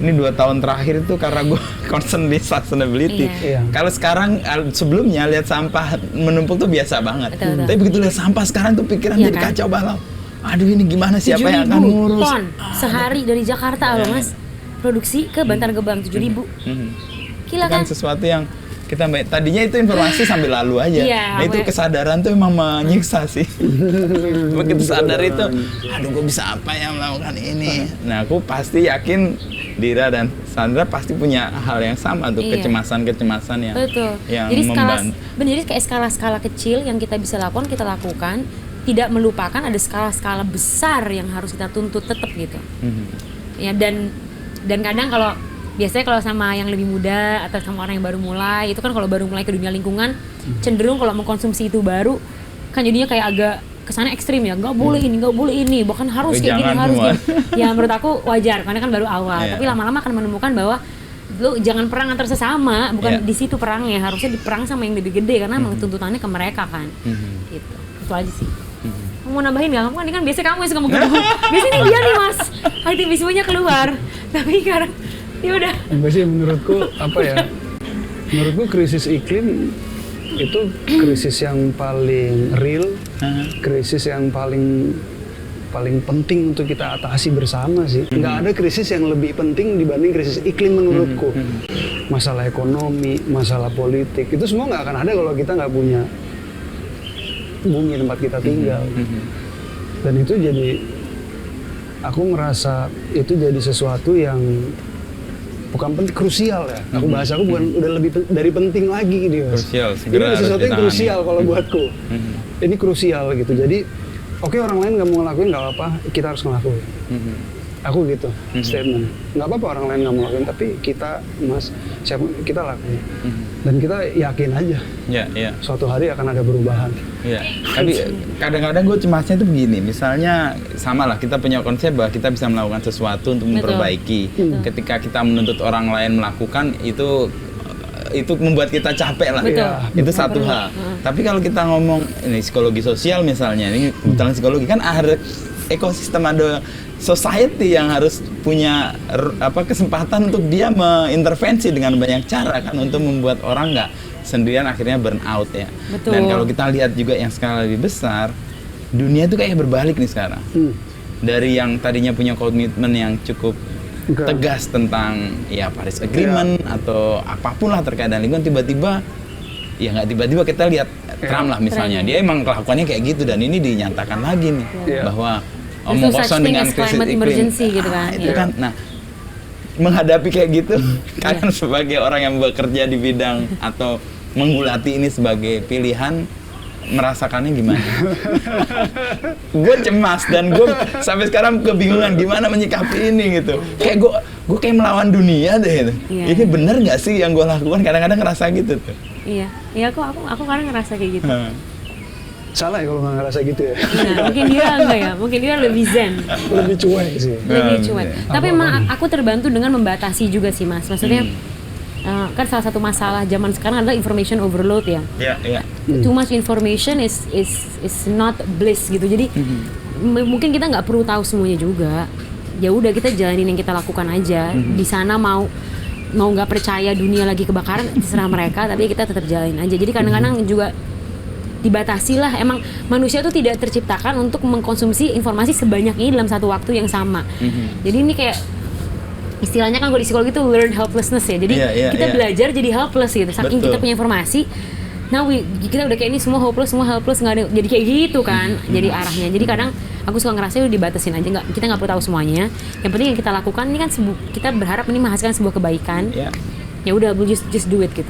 ini 2 tahun terakhir itu karena gue concern di sustainability. Kalau sekarang sebelumnya lihat sampah menumpuk tuh biasa banget. Tapi begitu lihat sampah sekarang tuh pikiran jadi kacau balau. Aduh ini gimana, siapa yang akan ngurus? 7.000 ton sehari dari Jakarta loh mas, produksi ke Bantar Gebang 7.000. Gila kan? Sesuatu yang kita tadinya itu informasi sambil lalu aja. Nah itu kesadaran tuh emang menyiksa sih. Begitu sadar itu, aduh gue bisa apa ya melakukan ini. Nah aku pasti yakin Dira dan Sandra pasti punya hal yang sama tuh, kecemasan-kecemasan yang jadi jadi kayak skala-skala kecil yang kita bisa lakukan, kita lakukan. Tidak melupakan ada skala-skala besar yang harus kita tuntut tetap gitu. Ya dan kadang kalau biasanya kalau sama yang lebih muda atau sama orang yang baru mulai, itu kan kalau baru mulai ke dunia lingkungan cenderung kalau mengkonsumsi itu baru kan jadinya kayak agak kesana ekstrim ya, nggak boleh ini, bahkan harus kayak gini, harus gini. Ya menurut aku wajar karena kan baru awal, tapi lama-lama akan menemukan bahwa lu jangan perang antar sesama, bukan di situ perangnya, harusnya diperang sama yang lebih gede karena emang tuntutannya ke mereka kan. Gitu. Itu aja sih. Mau nambahin nggak? Kamu kan biasanya kamu yang suka menggebu. Biasanya dia nih mas, aktivismenya keluar. Tapi sekarang ya udah. Enggak sih, menurutku apa ya? Menurutku krisis iklim itu krisis yang paling real, krisis yang paling penting untuk kita atasi bersama sih. Nggak ada krisis yang lebih penting dibanding krisis iklim menurutku. Masalah ekonomi, masalah politik, itu semua nggak akan ada kalau kita nggak punya bumi tempat kita tinggal. Dan itu jadi, aku merasa itu jadi sesuatu yang bukan penting, krusial ya. Aku bahasa aku bukan udah lebih dari penting lagi gitu. Krusial, ini sesuatu yang krusial kalau buatku. Ini krusial gitu. Jadi oke, orang lain nggak mau ngelakuin nggak apa-apa, kita harus ngelakuin. Aku gitu statement. Nggak apa-apa orang lain nggak mau ngelakuin, tapi kita kita lakuin. Dan kita yakin aja. Suatu hari akan ada perubahan. Tapi kadang-kadang gue cemasnya tuh begini, misalnya sama lah kita punya konsep bahwa kita bisa melakukan sesuatu untuk memperbaiki. Ketika kita menuntut orang lain melakukan itu membuat kita capek lah. Itu satu hal. Tapi kalau kita ngomong ini psikologi sosial misalnya, ini kebetulan psikologi kan ada ekosistem, ada society yang harus punya kesempatan untuk dia mengintervensi dengan banyak cara kan untuk membuat orang nggak sendirian akhirnya burn out ya. Dan kalau kita lihat juga yang skala lebih besar, dunia itu kayak berbalik nih sekarang. Dari yang tadinya punya komitmen yang cukup tegas tentang ya Paris Agreement atau apapun lah terkait dengan lingkungan, tiba-tiba ya nggak tiba-tiba kita lihat Trump lah misalnya, dia emang kelakuannya kayak gitu dan ini dinyatakan lagi nih bahwa omong kosong dengan krisis iklim gitu kan. Itu kan, nah menghadapi kayak gitu kalian sebagai orang yang bekerja di bidang atau menggulati ini sebagai pilihan, merasakannya gimana? Gue cemas dan gue sampai sekarang kebingungan gimana menyikapi ini gitu. Kayak gue kayak melawan dunia deh gitu. Ini bener nggak sih yang gue lakukan? Kadang-kadang ngerasa gitu tuh. Iya aku kadang ngerasa kayak gitu. Salah ya kalau nggak ngerasa gitu ya. Mungkin dia enggak ya, mungkin dia lebih zen. Lebih cuek sih. Lebih cuek. Tapi emang aku terbantu dengan membatasi juga sih mas. Maksudnya kan salah satu masalah zaman sekarang adalah information overload ya. Too much information is not bliss gitu. Jadi mungkin kita nggak perlu tahu semuanya juga. Ya udah kita jalanin yang kita lakukan aja. Di sana mau nggak percaya dunia lagi kebakaran terserah mereka, tapi kita tetap jalanin aja. Jadi kadang-kadang juga dibatasi lah, emang manusia tuh tidak terciptakan untuk mengkonsumsi informasi sebanyak ini dalam satu waktu yang sama. Jadi ini kayak istilahnya kan kalau di psikologi itu learn helplessness ya. Jadi kita belajar jadi helpless gitu. Saking kita punya informasi, kita udah kayak ini semua helpless nggak ada. Jadi kayak gitu kan. Jadi arahnya. Jadi kadang aku suka ngerasa udah dibatasin aja, kita nggak perlu tahu semuanya. Yang penting yang kita lakukan ini kan kita berharap ini menghasilkan sebuah kebaikan. Ya udah, just do it gitu.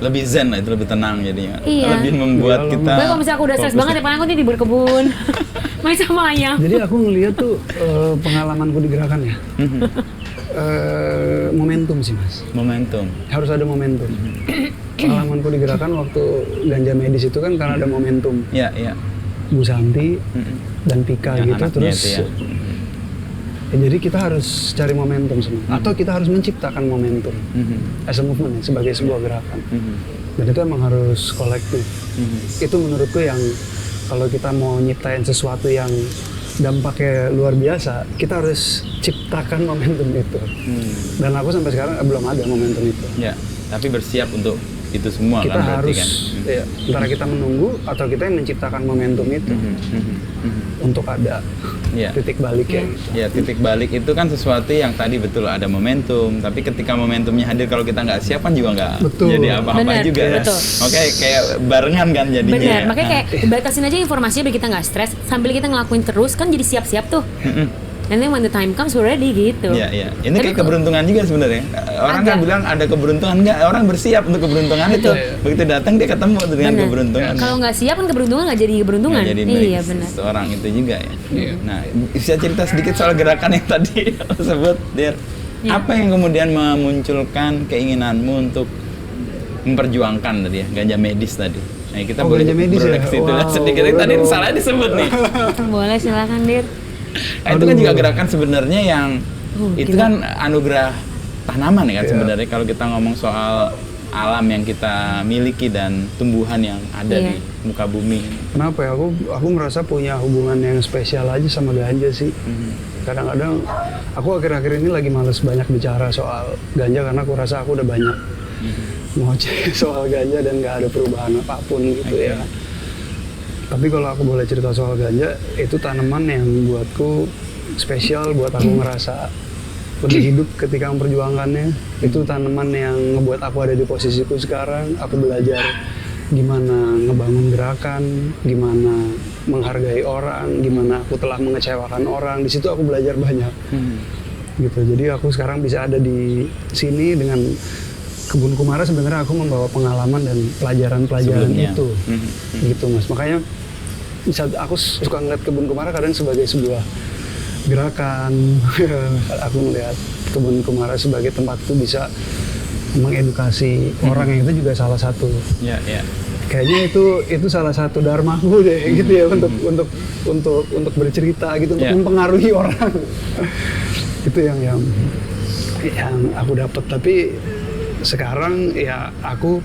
Lebih zen lah, itu lebih tenang jadinya. Lebih membuat kita. Kalau misalnya aku udah stres banget ya, paling aku di berkebun, main sama ayam. Jadi aku ngeliat tuh pengalamanku di gerakan ya. Momentum sih mas. Momentum. Harus ada momentum. Pengalamanku di gerakan waktu ganja medis itu kan karena ada momentum. Iya, iya. Bu Santi dan Pika Yang gitu anaknya terus. itu ya. Ya, jadi kita harus cari momentum semua. Atau kita harus menciptakan momentum as a movement ya, sebagai sebuah gerakan. Dan itu emang harus kolektif. Itu menurutku yang kalau kita mau nyiptain sesuatu yang dampaknya luar biasa, kita harus ciptakan momentum itu. Dan aku sampai sekarang belum ada momentum itu. Ya, tapi bersiap untuk itu semua Kita kan berarti harus, kan. ya, antara kita menunggu atau kita yang menciptakan momentum itu untuk ada Ya. titik baliknya. Gitu. Ya, titik balik itu kan sesuatu yang tadi betul ada momentum, tapi ketika momentumnya hadir kalau kita nggak siap kan juga nggak Betul. jadi apa-apa Bener, juga. betul. Oke, kayak barengan kan jadinya. Bener, ya. makanya kayak batasin aja informasinya biar kita nggak stres, sambil kita ngelakuin terus kan jadi siap-siap tuh. Nanti when the time comes we're ready gitu. Iya, iya. Ini Tapi kayak keberuntungan juga sebenarnya. Orang kan Ada. bilang ada keberuntungan, enggak, orang bersiap untuk keberuntungan itu. Betul. Begitu datang dia ketemu dengan Bener. keberuntungan. Kalau nggak siap kan keberuntungan nggak jadi keberuntungan. Nggak jadi milik Iya benar. seorang itu juga ya. Nah, bisa cerita sedikit soal gerakan yang tadi lo sebut, Dir. Iya. Apa yang kemudian memunculkan keinginanmu untuk memperjuangkan tadi ya, ganja medis tadi? Nah, kita Oh, boleh ganja medis ya? berulang ke situ lah Wow, sedikit. boleh Tadi dong. salah disebut nih. Boleh silakan Dir. Nah, itu kan Aduh. juga gerakan sebenarnya yang itu gila. kan anugerah tanaman ya kan Iya. sebenarnya kalau kita ngomong soal alam yang kita miliki dan tumbuhan yang ada Iya. di muka bumi. Kenapa ya? Aku merasa punya hubungan yang spesial aja sama ganja sih. Kadang-kadang aku akhir-akhir ini lagi males banyak bicara soal ganja karena aku rasa aku udah banyak ngoceh soal ganja dan nggak ada perubahan apapun gitu ya. Tapi kalau aku boleh cerita soal ganja, itu tanaman yang buatku spesial, buat aku ngerasa lebih hidup ketika memperjuangkannya. Itu tanaman yang ngebuat aku ada di posisiku sekarang. Aku belajar gimana ngebangun gerakan, gimana menghargai orang, gimana aku telah mengecewakan orang. Di situ aku belajar banyak. Gitu. Jadi aku sekarang bisa ada di sini dengan Kebun Kumara. Sebenarnya aku membawa pengalaman dan pelajaran-pelajaran Sebelumnya. itu. Gitu Mas. Makanya aku suka ngeliat Kebun Kumara kadang sebagai sebuah gerakan. Aku melihat Kebun Kumara sebagai tempatku bisa mengedukasi orang, yang itu juga salah satu. Ya, ya. Kayaknya itu salah satu dharmaku deh gitu ya, untuk bercerita gitu, untuk Yeah. mempengaruhi orang. Itu yang aku dapat. Tapi sekarang ya aku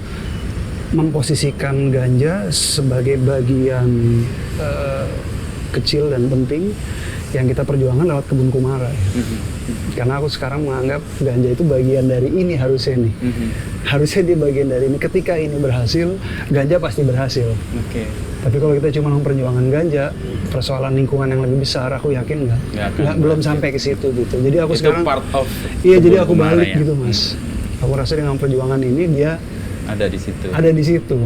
memposisikan ganja sebagai bagian kecil dan penting yang kita perjuangkan lewat Kebun Kumara. Karena aku sekarang menganggap ganja itu bagian dari ini harusnya nih. Harusnya dia bagian dari ini. Ketika ini berhasil, ganja pasti berhasil. Oke. Tapi kalau kita cuma memperjuangkan ganja, persoalan lingkungan yang lebih besar, aku yakin Nggak akan belum berhasil. sampai ke situ gitu. Jadi aku Itu sekarang part of iya, jadi Kebun aku Kumara balik ya? gitu Mas. Aku rasa dengan perjuangan ini dia Ada di situ. ada di situ.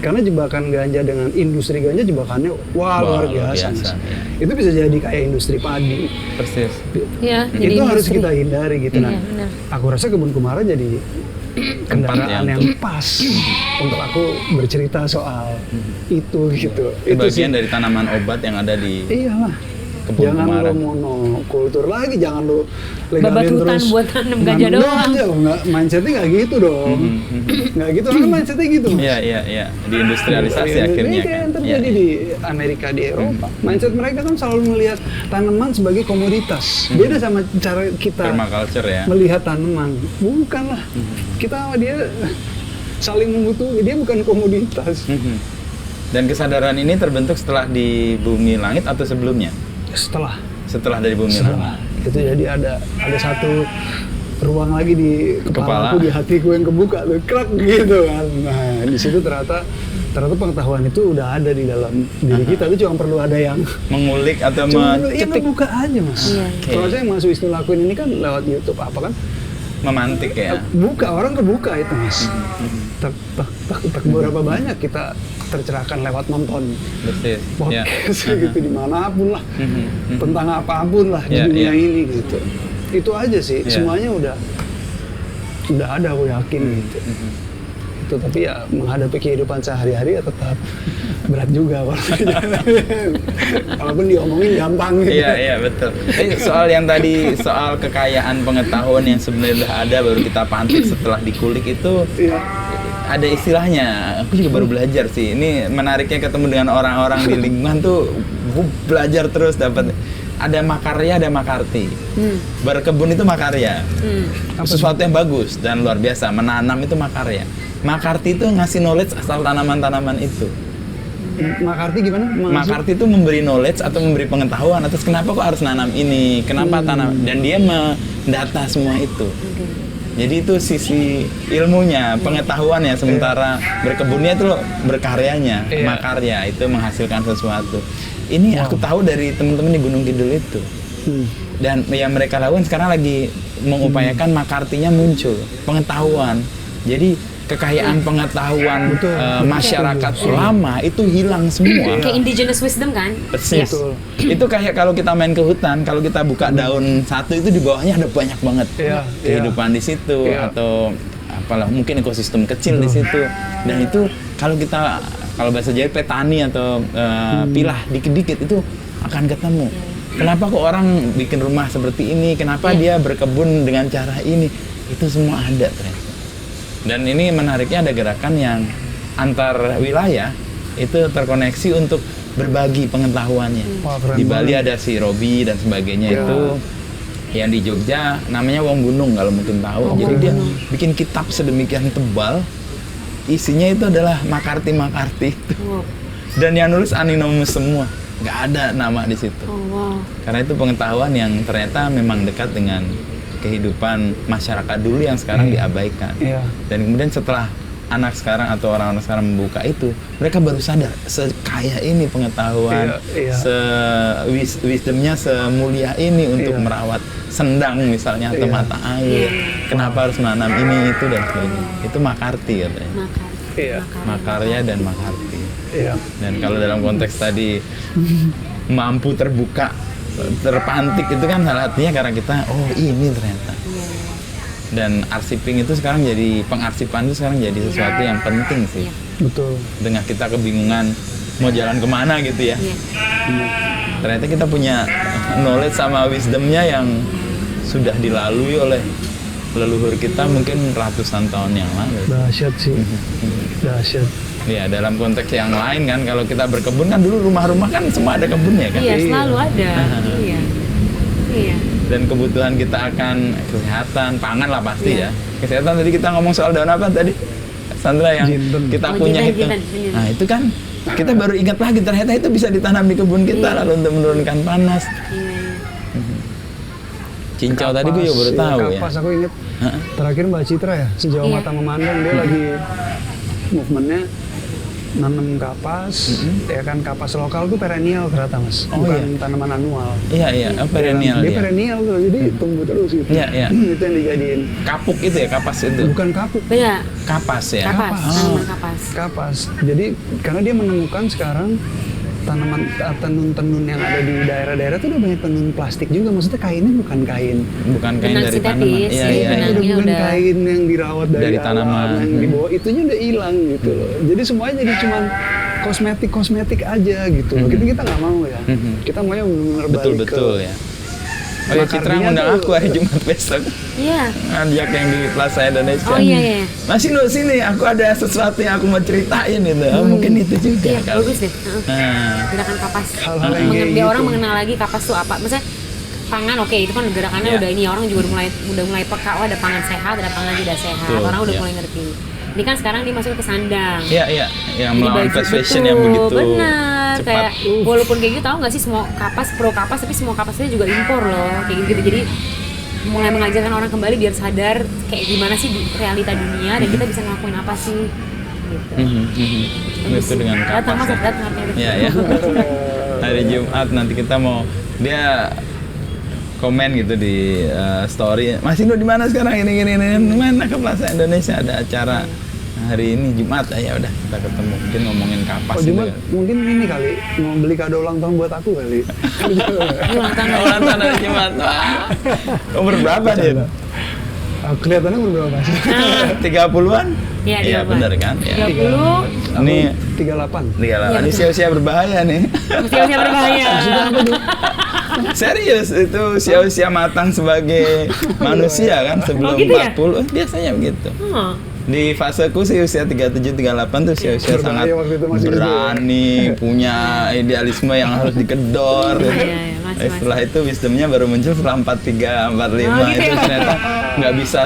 Karena jebakan ganja dengan industri ganja, jebakannya Wah, luar luar biasa. biasa, Mas. ya. Itu bisa jadi kayak industri padi. Persis. Iya, Itu harus industri. kita hindari gitu. Nah, Iya, benar. aku rasa Kebun Kumara jadi kendaraan ya yang untuk- pas untuk aku bercerita soal itu gitu. Itu Itu bagian sih. dari tanaman obat yang ada di Iyalah. Kebun Jangan Kumara. lo monokultur lagi, jangan lo Babat legalin hutan terus. buat tanam ganja doang. Nggak, mindsetnya nggak gitu dong. Nggak gitu, orang mindsetnya gitu Mas. Iya, iya, iya. Di industrialisasi Ini akhirnya kayak kan. yang terjadi Iya, di Amerika, di Eropa. Mindset mereka kan selalu melihat tanaman sebagai komoditas. Beda sama cara kita permaculture ya. melihat tanaman. Bukan lah. Kita sama dia saling membutuhkan. Dia bukan komoditas. Dan kesadaran ini terbentuk setelah di Bumi Langit atau sebelumnya? Setelah dari Bumi Setelah Langit. itu jadi ada satu ruang lagi di Kepala. kepalaku, di hatiku yang kebuka tuh, krak gitu kan. Nah, di situ ternyata pengetahuan itu udah ada di dalam diri kita. Itu cuma perlu ada yang Mengulik atau cuma mencetik, ngebuka aja Mas. Iya. Oke. Kalau saya yang Mas Wisnu lakuin ini kan lewat YouTube apa kan? memantik ya. Buka, orang kebuka itu Mas. Tak berapa banyak kita tercerahkan lewat nonton Persis. Ya. podcast gitu dimanapun lah, Mhm. tentang apapun lah di Ya, dunia ya. ini gitu. Itu aja sih, Ya. semuanya udah ada, aku yakin gitu. gitu, tapi ya menghadapi kehidupan sehari-hari ya tetap berat juga walaupun diomongin gampang gitu. Iya betul. Soal yang tadi soal kekayaan pengetahuan yang sebenarnya udah ada baru kita pantik setelah dikulik itu ada istilahnya. Aku juga baru belajar sih. Ini menariknya ketemu dengan orang-orang di lingkungan tuh, gue belajar terus dapat. Ada makarya, ada makarti. Berkebun itu makarya. Sesuatu yang bagus dan luar biasa. Menanam itu makarya. Makarti itu ngasih knowledge asal tanaman-tanaman itu. Makarti gimana? Makarti itu memberi knowledge atau memberi pengetahuan atas kenapa kok harus nanam ini, kenapa tanam, dan dia mendata semua itu. Jadi itu sisi ilmunya, pengetahuannya, sementara berkebunnya itu berkaryanya, makarya itu menghasilkan sesuatu. Ini aku tahu dari teman-teman di Gunung Kidul itu. Dan yang mereka lakukan sekarang lagi mengupayakan makartinya muncul, pengetahuan. Jadi kekayaan pengetahuan masyarakat lama itu hilang semua. Kayak indigenous wisdom kan? Persis. Itu kayak kalau kita main ke hutan, kalau kita buka daun satu itu di bawahnya ada banyak banget kehidupan di situ atau apalah mungkin ekosistem kecil di situ. Dan itu kalau bahasa Jawa petani atau pilah dikit-dikit itu akan ketemu. Kenapa kok orang bikin rumah seperti ini? Kenapa dia berkebun dengan cara ini? Itu semua ada ternyata. Dan ini menariknya ada gerakan yang antar wilayah itu terkoneksi untuk berbagi pengetahuannya. Di Bali ada si Robi dan sebagainya itu. Yang di Jogja namanya Wong Gunung kalau mungkin tahu. Jadi dia bikin kitab sedemikian tebal. Isinya itu adalah makarti-makarti itu. Dan yang nulis anonymous semua. Nggak ada nama di situ. Karena itu pengetahuan yang ternyata memang dekat dengan kehidupan masyarakat dulu yang sekarang diabaikan. Dan kemudian setelah anak sekarang atau orang-orang sekarang membuka itu, mereka baru sadar sekaya ini pengetahuan, wisdomnya semulia ini untuk merawat sendang misalnya atau mata air. Kenapa harus menanam ini itu dan sebagainya. Itu makarti katanya. Makarya dan makarti. Dan kalau dalam konteks tadi mampu terbuka, terpantik itu kan salah satunya karena kita ini ternyata. Dan arsiping itu sekarang jadi pengarsipan itu sekarang jadi sesuatu yang penting sih. Betul. Dengan kita kebingungan mau jalan kemana gitu ya. Ternyata kita punya knowledge sama wisdomnya yang sudah dilalui oleh leluhur kita mungkin ratusan tahun yang lalu. Dahsyat sih. Dahsyat. Ya, dalam konteks yang lain kan, kalau kita berkebun kan dulu rumah-rumah kan semua ada kebunnya kan? Iya, selalu ada. Iya. Dan kebutuhan kita akan kesehatan, pangan lah pasti ya. Kesehatan tadi kita ngomong soal daun apa tadi? Sandra yang kita punya itu. Nah, itu kan kita baru ingat lagi ternyata itu bisa ditanam di kebun kita lalu untuk menurunkan panas. Cincau tadi gue juga baru tahu ya. Kapas aku inget. Terakhir Mbak Citra ya, sejauh mata memandang dia lagi movementnya nanam kapas, ya kan kapas lokal tuh perennial ternyata mas, bukan tanaman anual. Iya, perennial. Dia perennial tuh, jadi tumbuh terus gitu. Iya. Itu yang dijadiin. Kapuk itu ya, kapas itu? Bukan kapuk. Beda. Kapas ya? Kapas. Jadi karena dia menemukan sekarang tanaman tenun-tenun yang ada di daerah-daerah tuh udah banyak tenun plastik juga, maksudnya kainnya bukan kain dari tanaman. Iya. Bukan kain yang dirawat dari tanaman yang dibawa, itunya udah hilang gitu loh. Jadi semuanya jadi cuman kosmetik aja gitu loh. Kita nggak mau ya. Kita maunya benar-benar balik betul ya. Oh ya, Citra ngundang aku hari Jumat besok. Iya. Ngajak yang di Plaza Indonesia. Oh iya. Masih lu sini, aku ada sesuatu yang aku mau ceritain gitu. Mungkin itu juga. Iya, bagus deh. Gerakan kapas. Dia orang mengenal lagi kapas tuh apa. Maksudnya pangan itu kan gerakannya udah ini, orang juga udah mulai peka, ada pangan sehat, ada pangan tidak sehat. Orang udah mulai ngerti. Ini kan sekarang dia masuk ke sandang. Iya. Yang melawan fast fashion yang begitu benar. cepat. Kayak walaupun kayak gitu, tahu nggak sih semua kapas pro kapas, tapi semua kapasnya juga impor loh. Kayak gitu. Jadi mulai mengajarkan orang kembali biar sadar kayak gimana sih realita dunia dan kita bisa ngelakuin apa sih. Gitu. Itu dengan kapas. Datang. Iya. Hari Jumat nanti kita mau dia komen gitu di story. Masih lu di mana sekarang ini mana ke Plaza Indonesia ada acara hari ini Jumat ya udah kita ketemu mungkin ngomongin kapas. Jumat mungkin ini kali mau beli kado ulang tahun buat aku kali. Ulang tahun hari Jumat. Umur berapa dia? Kelihatannya umur berapa sih? 30-an? Iya benar kan? Ya. 30. Ini 38. Ini usia-usia berbahaya nih. Usia berbahaya. Serius, itu usia-usia matang sebagai manusia kan sebelum gitu 40 biasanya begitu. Di faseku sih usia 37-38 tuh usia sangat berani, punya idealisme yang harus dikedor. Setelah itu wisdomnya baru muncul setelah 43, 45 itu ternyata nggak bisa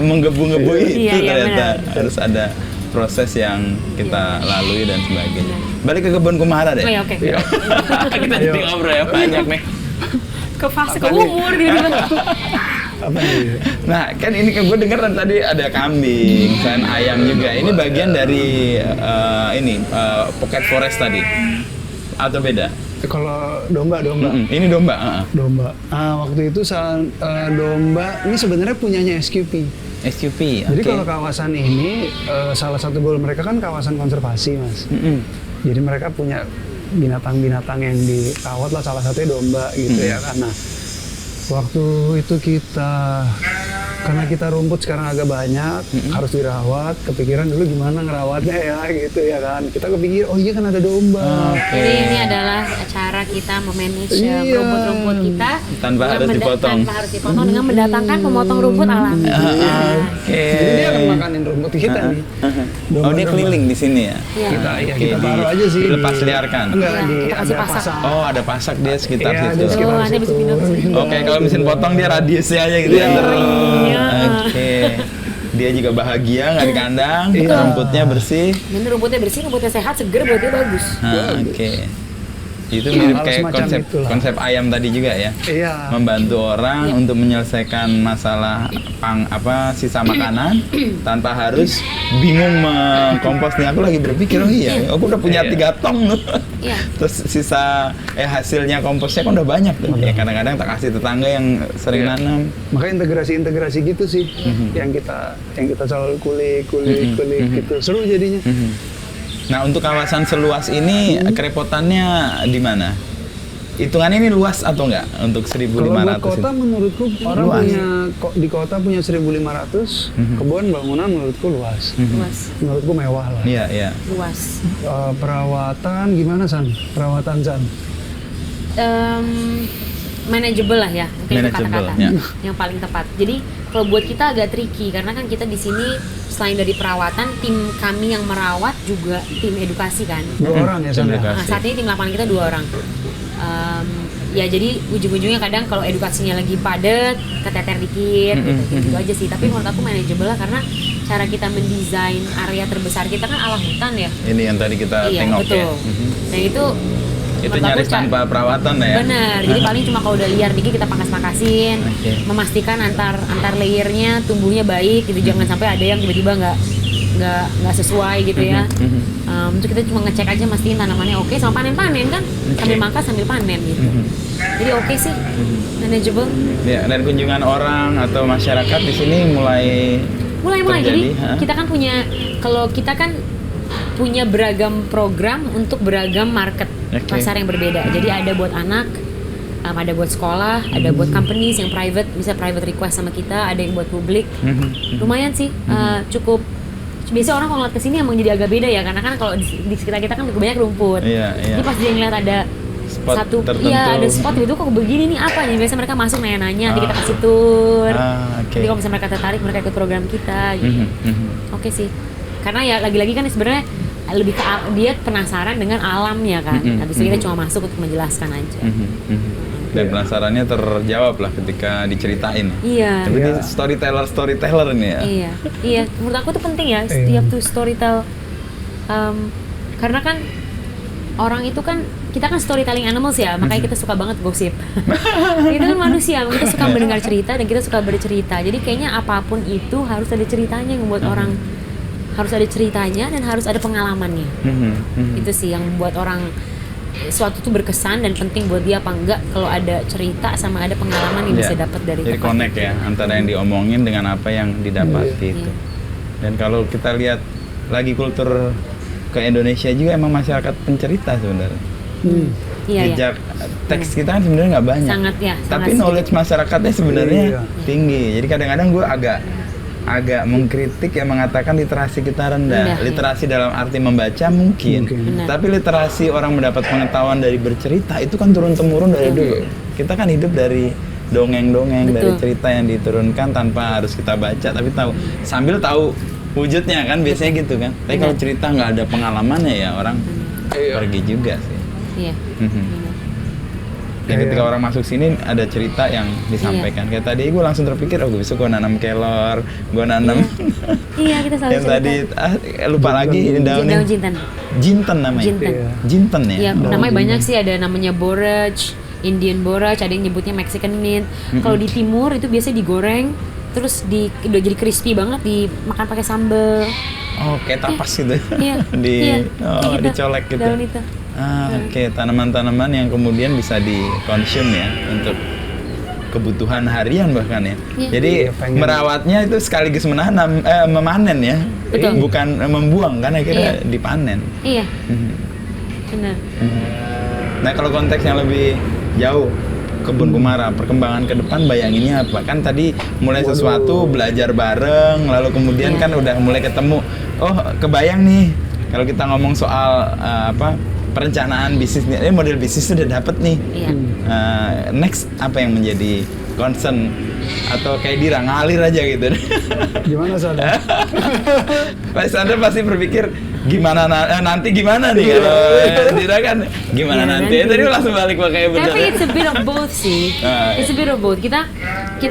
menggebu-gebu itu ternyata. Harus ada proses yang kita lalui dan sebagainya. Balik ke kebun Kumara deh. Oke. Kita jadi ngobrol ya banyak nih. Ke fase ke umur Nah, kan ini gue denger tadi ada kambing, selain ayam juga. Ini bagian dari pocket forest tadi. Atau beda? Kalau domba. Ini domba. Domba. Waktu itu domba ini sebenarnya punyanya SQP. SQP. Jadi kalau kawasan ini salah satu goal mereka kan kawasan konservasi, Mas. Jadi mereka punya binatang-binatang yang dirawat lah, salah satunya domba gitu ya. Karena waktu itu karena kita rumput sekarang agak banyak, harus dirawat, kepikiran dulu gimana ngerawatnya ya gitu ya kan. Kita kepikir, oh iya kan ada domba. Jadi ini adalah cara kita memanage rumput-rumput kita tanpa harus dipotong dengan mendatangkan pemotong rumput alami. Jadi dia akan makanin rumput kita nih. Dia keliling di sini ya? Kita taruh aja sih. Dilepas liarkan? Enggak, ada pasak. Oh, ada pasak dia sekitar situ. Anda bisa pindah ke situ. Oke, kalau mesin potong dia radiusnya aja gitu ya. Oke. Dia juga bahagia nggak di kandang, rumputnya bersih. Bener, rumputnya bersih, rumputnya sehat, seger, buat dia bagus. Oke. Itu mirip kayak konsep ayam tadi juga ya. Iya. Membantu orang untuk menyelesaikan masalah sisa makanan tanpa harus bingung mengkompos. Nih aku lagi berpikir, aku udah punya 3 tong loh. Terus sisa hasilnya komposnya kan udah banyak tuh. Ya kadang-kadang tak kasih tetangga yang sering nanam. Makanya integrasi gitu sih yang kita selalu kulik gitu. Seru jadinya. Nah, untuk kawasan seluas ini kerepotannya di mana? Hitungannya ini luas atau enggak untuk 1.500? Kalau buat kota menurutku orang di kota punya 1.500, kebun bangunan menurutku luas. Menurutku mewah lah. Iya. Luas. Perawatan gimana San? Manageable lah ya, mungkin itu kata-kata yang paling tepat. Jadi kalau buat kita agak tricky karena kan kita di sini selain dari perawatan, tim kami yang merawat juga tim edukasi kan. 2 orang ya San? Saat ini tim lapangan kita 2 orang. Ya jadi ujung-ujungnya kadang kalau edukasinya lagi padat, keteter dikit, gitu aja sih. Tapi menurut aku manageable lah karena cara kita mendesain area terbesar kita kan ala hutan ya. Ini yang tadi kita tengok betul. Dan itu nyaris tanpa perawatan lah ya. Bener, jadi paling cuma kalau udah liar dikit kita pangkas-pangkasin, memastikan antar layernya tumbuhnya baik gitu, jangan sampai ada yang tiba-tiba nggak sesuai gitu ya. Itu kita cuma ngecek aja mastiin tanamannya oke, sama panen kan, sambil mangkas sambil panen gitu. Jadi oke sih, manageable. Ya, dan kunjungan orang atau masyarakat di sini mulai jadi kita kan punya beragam program untuk beragam market pasar yang berbeda. Jadi ada buat anak, ada buat sekolah, ada buat companies yang private, bisa private request sama kita, ada yang buat publik. Lumayan sih, cukup. Biasa orang kalau ngeliat kesini emang jadi agak beda ya, karena kan kalau di sekitar kita kan banyak rumput. Jadi pas dia ngeliat ada spot ada spot itu kok begini nih apa ya, biasa mereka masuk nanya-nanya, nanti kita kasih tour. Jadi kalau misalnya mereka tertarik, mereka ikut program kita gitu. Oke sih. Karena ya lagi-lagi kan sebenarnya lebih ke dia penasaran dengan alamnya kan. Habis itu kita cuma masuk untuk menjelaskan aja. Dan penasarannya terjawab lah ketika diceritain. Iya. Tapi ini storyteller ini ya. Iya. Menurut aku tuh penting ya setiap tuh storytell. Karena kan orang itu kan kita kan storytelling animals ya, makanya kita suka banget gosip. Kita kan manusia, kita suka mendengar cerita dan kita suka bercerita. Jadi kayaknya apapun itu harus ada ceritanya yang membuat orang harus ada ceritanya dan harus ada pengalamannya. Itu sih yang membuat orang suatu tuh berkesan dan penting buat dia apa enggak kalau ada cerita sama ada pengalaman yang bisa dapat dari jadi connect ya antara yang diomongin dengan apa yang didapati itu. Dan kalau kita lihat lagi kultur ke Indonesia juga emang masyarakat pencerita sebenarnya. Jejak teks kita kan sebenarnya nggak banyak. Sangat ya. Tapi knowledge masyarakatnya sebenarnya tinggi. Jadi kadang-kadang gue agak agak mengkritik yang mengatakan literasi kita rendah. Literasi dalam arti membaca mungkin. Tapi literasi orang mendapat pengetahuan dari bercerita itu kan turun-temurun dari dulu. Kita kan hidup dari dongeng-dongeng, dari cerita yang diturunkan tanpa harus kita baca, tapi sambil tahu wujudnya kan biasanya gitu kan. Tapi kalau cerita nggak ada pengalamannya ya orang pergi juga sih. Iya. Dan ketika orang masuk sini ada cerita yang disampaikan. Kayak tadi gue langsung terpikir, gue besok gue nanam kelor, gue nanam. Iya, kita selalu yang tadi lupa lagi daun jinten. Jinten namanya. Jinten ya. Iya, namanya banyak sih, ada namanya borage, Indian borage, ada yang nyebutnya Mexican mint. Kalau di timur itu biasanya digoreng, terus udah jadi crispy banget, dimakan pakai sambal. Oh, kayak tapas gitu. Iya. Dicolek gitu. Daun itu. Oke, tanaman-tanaman yang kemudian bisa dikonsum ya untuk kebutuhan harian bahkan ya. Jadi merawatnya itu sekaligus memanen ya. Betul. Bukan membuang kan akhirnya dipanen. Iya. Benar. Nah, kalau konteks yang lebih jauh kebun kumara, perkembangan ke depan bayanginnya apa? Kan tadi mulai sesuatu, belajar bareng, lalu kemudian kan udah mulai ketemu, kebayang nih kalau kita ngomong soal perencanaan bisnisnya, model bisnis udah dapet nih. Next apa yang menjadi concern atau kayak Dira ngalir aja gitu? Gimana Sada? Pak Sandra pasti berpikir gimana nanti gimana nih kalau Dira kan gimana nanti. Tadi langsung balik pakai bener. Tapi it's a bit of both sih. It's a bit of both. Kita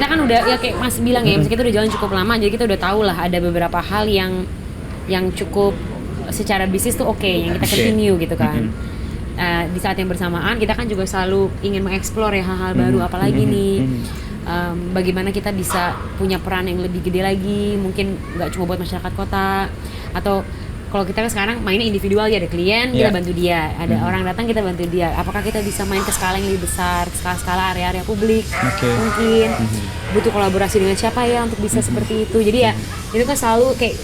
kan udah ya kayak Mas bilang ya, kita udah jalan cukup lama, jadi kita udah tahu lah ada beberapa hal yang cukup secara bisnis tuh yang kita continue gitu kan. Di saat yang bersamaan kita kan juga selalu ingin mengeksplor ya hal-hal baru, apalagi nih bagaimana kita bisa punya peran yang lebih gede lagi, mungkin nggak cuma buat masyarakat kota, atau kalau kita sekarang mainnya individual ya, ada klien kita bantu dia, ada orang datang kita bantu dia, apakah kita bisa main ke skala yang lebih besar, skala area publik, mungkin butuh kolaborasi dengan siapa ya untuk bisa seperti itu. Jadi ya itu kan selalu kayak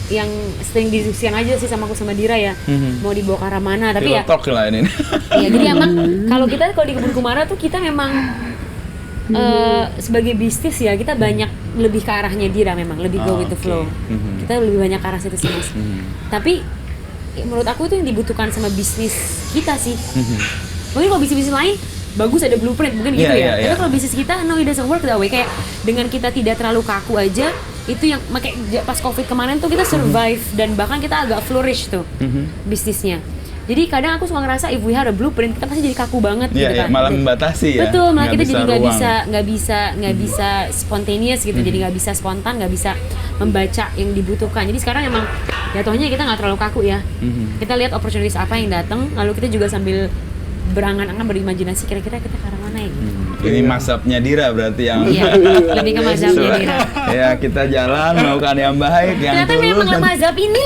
yang sering didiskusikan aja sih sama aku sama Dira ya, mau dibawa ke arah mana, tapi ya lah ini. Ya jadi emang kalau di kebun kumara tuh kita memang sebagai bisnis ya kita banyak lebih ke arahnya Dira, memang lebih go with the flow. Kita lebih banyak ke arah situ sih Mas. Tapi menurut aku itu yang dibutuhkan sama bisnis kita sih. Mungkin kalau bisnis lain bagus ada blueprint mungkin gitu ya. Tapi kalau bisnis kita it doesn't work that way. Kayak dengan kita tidak terlalu kaku aja, itu yang makanya pas Covid kemarin tuh kita survive dan bahkan kita agak flourish tuh bisnisnya. Jadi kadang aku suka ngerasa if we had a blueprint kita pasti jadi kaku banget gitu kan. Malah membatasi ya. Betul, malah kita jadi nggak bisa spontaneous gitu. Jadi nggak bisa spontan, nggak bisa membaca yang dibutuhkan. Jadi sekarang emang jatuhnya kita nggak terlalu kaku ya. Kita lihat opportunities apa yang datang, lalu kita juga sambil berangan-angan berimajinasi kira-kira kita ke arah mana ya. Ini mazhabnya Dira berarti yang lebih ke mazhabnya Dira. Ya kita jalan melakukan yang baik, yang ternyata memang mazhab ini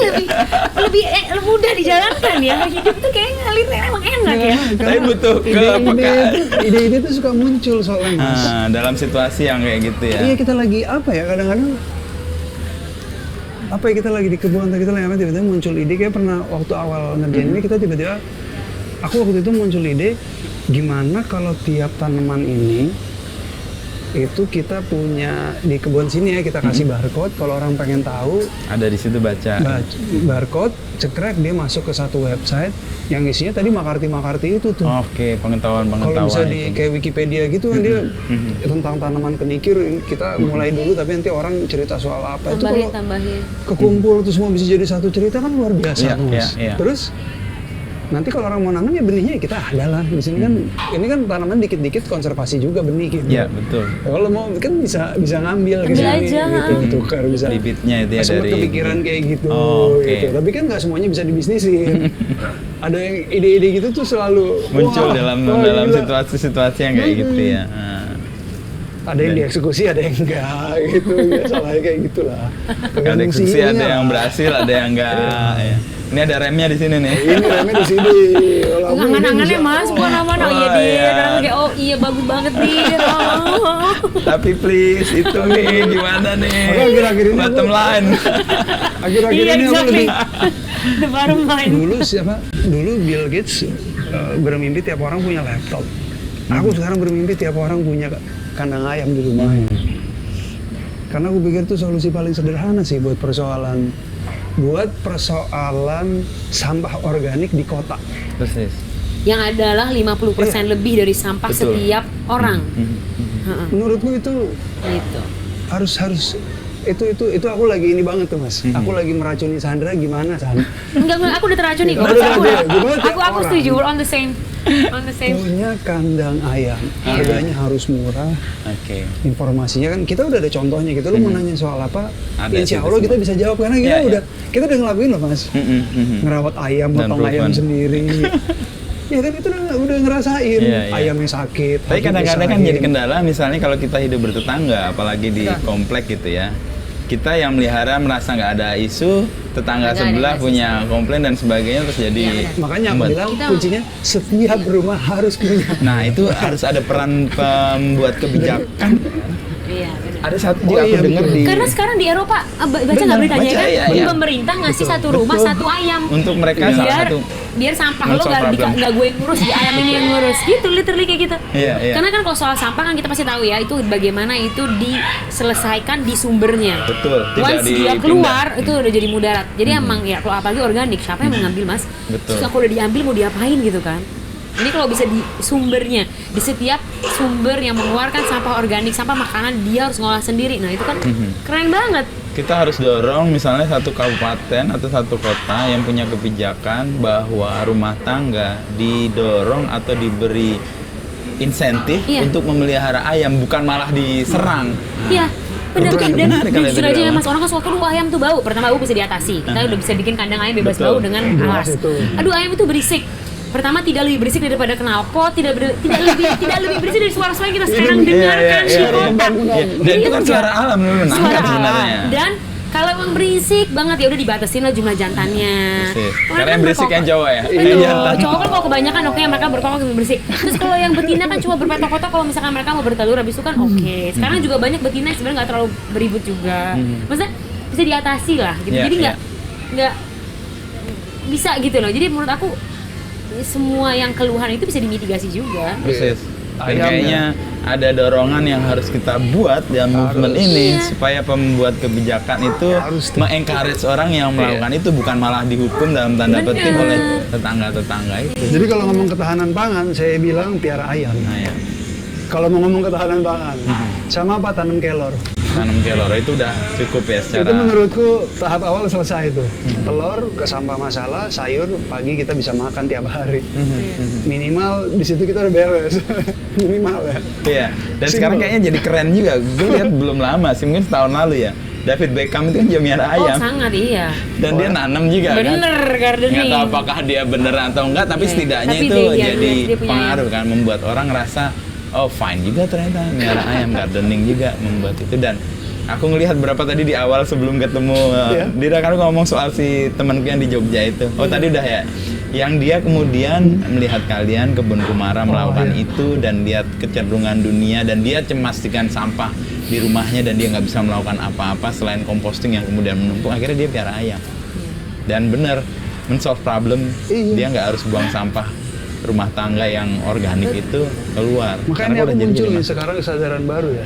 lebih mudah dijalankan ya. Hidup tuh kayak ngalirnya emang enak ya. Tapi butuh ide-ide tuh suka muncul soalnya Mas. Dalam situasi yang kayak gitu ya. Iya, kita lagi kadang-kadang kita lagi di kebun, kita lagi tiba-tiba muncul ide. Kayak pernah waktu awal ngerjain ini kita tiba-tiba aku waktu itu muncul ide, gimana kalau tiap tanaman ini itu kita punya di kebun sini ya, kita kasih barcode, kalau orang pengen tahu ada di situ baca barcode, cekrek dia masuk ke satu website yang isinya tadi makarti itu tuh. Pengetahuan kalau bisa di kayak Wikipedia gitu kan dia tentang tanaman kenikir, kita mulai dulu tapi nanti orang cerita soal apa itu kalau kekumpul tuh semua bisa jadi satu cerita kan luar biasa Mas. Terus nanti kalau orang mau nanam ya benihnya kita ada lah di sini kan. Ini kan tanaman dikit-dikit konservasi juga benih gitu. Iya betul. Kalau mau kan bisa ngambil ke sini gitu, tukar bisa. Bibitnya itu ya dari kepikiran kayak gitu. Gitu. Tapi kan nggak semuanya bisa dibisnisin. Ada yang ide-ide gitu tuh selalu muncul dalam situasi-situasi yang kayak gitu ya. Ada yang dieksekusi, ada yang enggak gitu. Biasalah kayak gitulah. Ada eksekusi, ada yang berhasil, ada yang enggak. Ya. Ini ada remnya di sini nih. Ini remnya di sini. Angan-angannya Mas, bukan nama kayak iya bagus banget nih. Tapi please itu nih gimana nih? Akhir-akhir ini bottom line. Akhir-akhir ini aku lebih the bottom line. Dulu Bill Gates bermimpi tiap orang punya laptop. Aku sekarang bermimpi tiap orang punya kandang ayam di rumahnya. Karena aku pikir itu solusi paling sederhana sih buat persoalan sampah organik di kota. Persis. Yang adalah 50% lebih dari sampah Betul. setiap orang. Menurutku itu Gitu. harus itu aku lagi ini banget tuh Mas. Aku lagi meracuni Sandra gimana San? Enggak, aku udah teracuni kok. Udah teracuni, gimana tiap Aku orang? setuju, we're on the same. Punya kandang ayam, harganya harus murah. Oke. Informasinya kan kita udah ada contohnya gitu. Lu mau nanya soal apa? Ada Insya sih, Allah kita semua. bisa jawab karena kita udah ngelakuin loh Mas. Ngerawat ayam, Dan potong ayam proven. sendiri. Ya kan itu udah ngerasain. Iya. Ayamnya sakit. Tapi habis kadang-kadang kan disahin. jadi kendala misalnya kalau kita hidup bertetangga, apalagi di komplek gitu ya. Kita yang melihara merasa nggak ada isu, tetangga Nggak ada sebelah isu. punya komplain dan sebagainya terus jadi Makanya aku membuat- bilang Kita- kuncinya setiap rumah harus punya. Nah itu harus ada peran pembuat kebijakan. Iya, benar. Ada satu Oh juga aku iya, dengar betul. di Karena sekarang di Eropa baca Benar, nggak beritanya baca, kan? iya, iya. Pemerintah ngasih satu rumah Betul. satu ayam. untuk mereka salah biar satu. biar sampah lo Non-solve problem. nggak gue yang ngurus, di ayam ini yang ngurus gitu, literally kayak gitu. Iya, iya. Karena kan kalau soal sampah kan kita pasti tahu ya itu bagaimana itu diselesaikan di sumbernya. Betul, tidak Once dia dipindah. keluar itu udah jadi mudarat. Jadi emang ya kalau apalagi organik siapa yang mengambil Mas? Betul. Terus kalau udah diambil mau diapain gitu kan? Ini kalau bisa di sumbernya, di setiap sumber yang mengeluarkan sampah organik, sampah makanan dia harus ngolah sendiri. Nah itu kan keren banget. Kita harus dorong misalnya satu kabupaten atau satu kota yang punya kebijakan bahwa rumah tangga didorong atau diberi insentif Iya. untuk memelihara ayam, bukan malah diserang. Iya, benar Itu kan kan? Dan menarik kalau jujur itu aja ya dilawan. Mas, orang kan suka aduh ayam tuh bau. Pertama bau bisa diatasi. Kita udah bisa bikin kandang ayam bebas Betul. bau dengan alas. Betul. Aduh ayam itu berisik. Pertama tidak lebih berisik daripada knalpot, tidak lebih berisik dari suara-suara yang kita sekarang dengarkan di kota. Iya. Dan itu kan Iya, suara alam dulu suara nangkap alam. sebenarnya. Dan kalau emang berisik banget ya udah dibatasin lah jumlah jantannya. Persis. Orang Karena kan yang berisik yang berkokok. cowok ya. Betul. Yang jantan. Cowok kan kalau kebanyakan oke mereka berkokok lebih berisik. Terus kalau yang betina kan cuma berpetok-petok kalau misalkan mereka mau bertelur habis itu kan oke. Sekarang juga banyak betina yang sebenarnya nggak terlalu beribut juga. Maksudnya bisa diatasi lah gitu. Iya, Jadi iya. nggak bisa gitu loh. Jadi menurut aku semua yang keluhan itu bisa dimitigasi juga. Persis. Dan Ayam, kayaknya ada dorongan yang harus kita buat dalam movement ini Iya. supaya pembuat kebijakan itu Harus tuh. mengencourage orang yang melakukan itu, bukan malah dihukum dalam tanda Bener. petik oleh tetangga-tetangga itu. Jadi kalau ngomong ketahanan pangan, saya bilang piara ayam. Nah ya, Kalau mau ngomong ketahanan pangan, sama apa tanam kelor. tanam kelor itu udah cukup ya secara. Itu menurutku tahap awal selesai itu. Telur ke sampah masalah, sayur pagi kita bisa makan tiap hari. Minimal di situ kita udah beres. Minimal ya. Iya. Dan Simple. sekarang kayaknya jadi keren juga. Gue lihat belum lama sih, mungkin setahun lalu ya. David Beckham itu kan juga miara Oh ayam. sangat iya. Dan dia nanam juga kan. Bener gardening. Nggak tahu apakah dia bener atau enggak, tapi Iya. setidaknya Tapi itu dia jadi punya pengaruh kan, membuat orang ngerasa oh fine juga ternyata miara ayam, gardening juga membuat itu. Dan aku ngelihat berapa tadi di awal sebelum ketemu Iya. Dira kan ngomong soal si temanku yang di Jogja itu. Oh tadi udah ya. Yang dia kemudian melihat kalian kebun kumara melakukan iya. itu dan lihat kecenderungan dunia dan dia cemastikan sampah di rumahnya dan dia nggak bisa melakukan apa-apa selain composting yang kemudian menumpuk, akhirnya dia piara ayam. Dan bener men-solve problem, Iya. dia nggak harus buang sampah rumah tangga yang organik itu keluar. Makanya aku udah muncul nih masalah. sekarang kesadaran baru ya.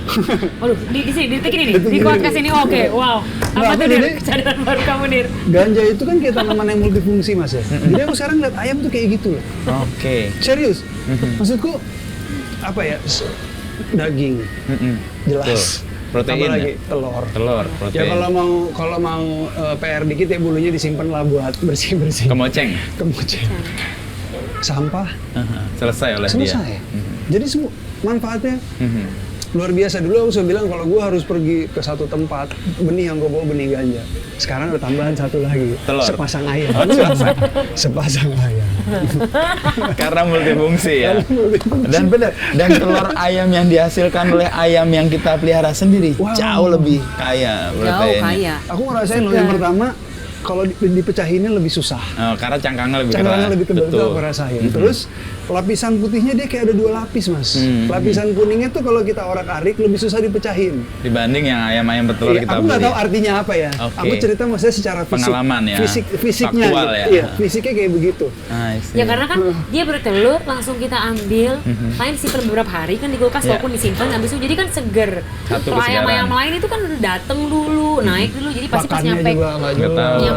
Waduh, di sini, di detik ini nih, Detik di ini. podcast ini oke, wow. Apa Nah, tuh jadi- Dir? Kesadaran baru kamu Dir? Ganja itu kan kayak tanaman yang multifungsi mas ya. Jadi aku sekarang lihat ayam tuh kayak gitu loh. Oke. Serius. Maksudku apa ya? Daging jelas. Tuh, protein Apa lagi? ya? Telur. Telur, protein. Ya kalau mau PR dikit ya bulunya disimpan lah buat bersih-bersih. Kemoceng. Kemoceng. Sampah Selesai oleh selesai. dia. Jadi semua manfaatnya luar biasa. Dulu aku sudah bilang kalau gue harus pergi ke satu tempat, benih yang gue bawa benih ganja. Sekarang ada tambahan satu lagi, Telur. sepasang ayam. Oh, Sepasang ayam. Karena multifungsi ya. Dan benar. Dan telur ayam yang dihasilkan oleh ayam yang kita pelihara sendiri Wow. jauh lebih kaya Jauh proteinnya. kaya. Aku ngerasain loh yang pertama, kalau dipecahinnya lebih susah. Oh, karena cangkangnya lebih Cangkangnya keras. lebih tebal itu Betul. aku rasain. Terus lapisan putihnya dia kayak ada 2 lapis, Mas. Lapisan kuningnya tuh kalau kita orak-arik lebih susah dipecahin dibanding yang ayam-ayam bertelur kita aku beli. nggak tahu artinya apa ya. Aku cerita maksudnya secara pengalaman ya, fisiknya faktual ya. Iya, fisiknya kayak begitu. Ya karena kan dia bertelur langsung kita ambil, paling disimpan beberapa hari kan di kulkas walaupun disimpan, habis itu jadi kan seger. Kalau ayam-ayam lain itu kan udah dateng dulu, naik dulu, jadi pasti pas nyampe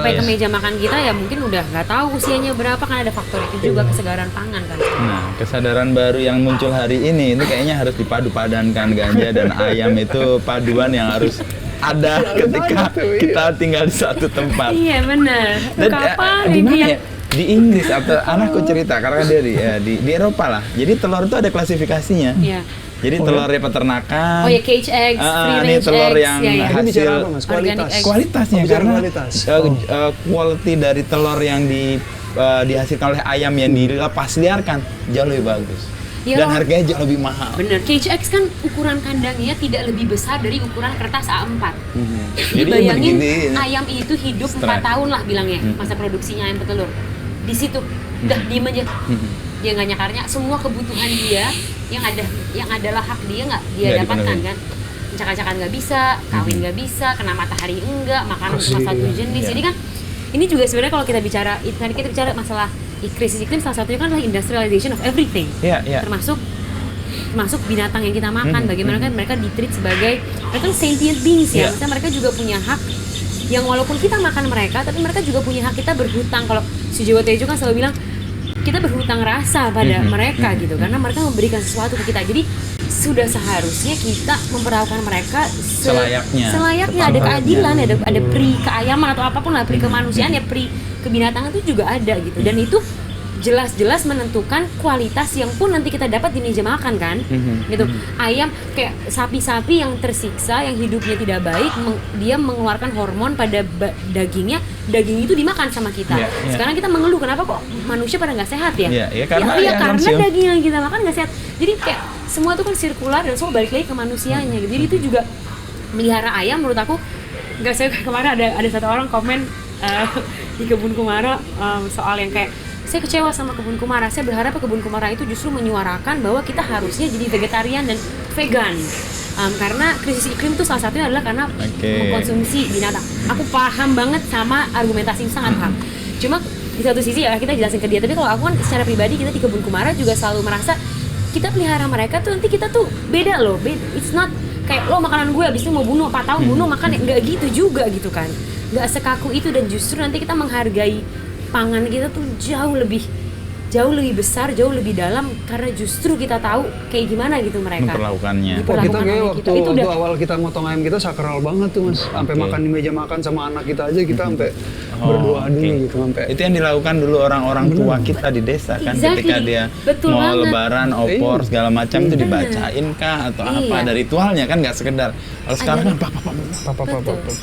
ke meja makan kita ya mungkin udah nggak tahu usianya berapa, kan ada faktor itu juga, kesegaran pangan kan. Nah, kesadaran baru yang muncul hari ini kayaknya harus dipadu-padankan ganja dan ayam, itu paduan yang harus ada ketika kita tinggal di satu tempat. Iya benar. Dan di mana ya? Di Inggris atau anakku cerita karena dia di Eropa lah. Jadi telur itu ada klasifikasinya. Iya. Jadi telurnya peternakan. Oh ya, cage eggs, free range ini telur eggs, yang ya. hasil kualitasnya karena quality dari telur yang dihasilkan oleh ayam yang dilepas liarkan jauh lebih bagus. Ya, dan harganya jauh lebih mahal. Bener, cage eggs kan ukuran kandangnya tidak lebih besar dari ukuran kertas A4. Jadi bayangin ayam itu hidup 4 tahun lah bilangnya, masa produksinya ayam petelur. Di situ udah diem aja. Dia nggak nyakarnya, semua kebutuhan dia yang adalah hak dia nggak dia dapatkan kan. Mencak-cakan nggak bisa, kawin nggak bisa, kena matahari enggak, makanan cuma satu jenis. Jadi kan ini juga sebenarnya kalau kita bicara masalah krisis iklim, salah satunya kan adalah industrialization of everything. Termasuk binatang yang kita makan, bagaimana kan mereka di-treat sebagai mereka kan sentient beings ya. Maksudnya mereka juga punya hak yang walaupun kita makan mereka, tapi mereka juga punya hak kita berhutang. Kalau Sujiwo Tejo kan selalu bilang kita berhutang rasa pada mereka gitu, karena mereka memberikan sesuatu ke kita. Jadi sudah seharusnya kita memperlakukan mereka selayaknya, ada keadilan, ada pri keayaman atau apapun lah, pri kemanusiaan ya, pri kebinatangan itu juga ada gitu. Dan itu jelas-jelas menentukan kualitas yang pun nanti kita dapat di meja makan kan. Gitu. Ayam kayak sapi-sapi yang tersiksa, yang hidupnya tidak baik, dia mengeluarkan hormon pada dagingnya, daging itu dimakan sama kita. Sekarang kita mengeluh kenapa kok manusia pada nggak sehat ya? Karena daging yang kita makan nggak sehat. Jadi kayak semua itu kan sirkular dan semua balik lagi ke manusianya gitu. Jadi itu juga melihara ayam menurut aku nggak, saya kemarin ada satu orang komen di Kebun Kumara soal yang kayak, saya kecewa sama Kebun Kumara. Saya berharap Kebun Kumara itu justru menyuarakan bahwa kita harusnya jadi vegetarian dan vegan. Karena krisis iklim itu salah satunya adalah karena mengkonsumsi binatang. Aku paham banget sama argumentasi, sangat paham. Cuma di satu sisi ya kita jelasin ke dia. Tapi kalau aku kan secara pribadi, kita di Kebun Kumara juga selalu merasa kita pelihara mereka tuh nanti kita tuh beda loh. It's not kayak lo makanan gue abis itu mau bunuh 4 tahun bunuh makan, nggak gitu juga gitu kan. Nggak sekaku itu, dan justru nanti kita menghargai pangan kita tuh jauh lebih besar, jauh lebih dalam, karena justru kita tahu kayak gimana gitu mereka memperlakukannya. Kita kayak waktu awal kita motong ayam kita sakral banget tuh Mas, sampai makan di meja makan sama anak kita aja kita sampai berdoa dulu gitu sampai. Itu yang dilakukan dulu orang-orang tua kita di desa kan, ketika dia mau lebaran, opor segala macam itu dibacain kah atau apa, ada ritualnya kan, nggak sekedar. Kalau sekarang kan papa.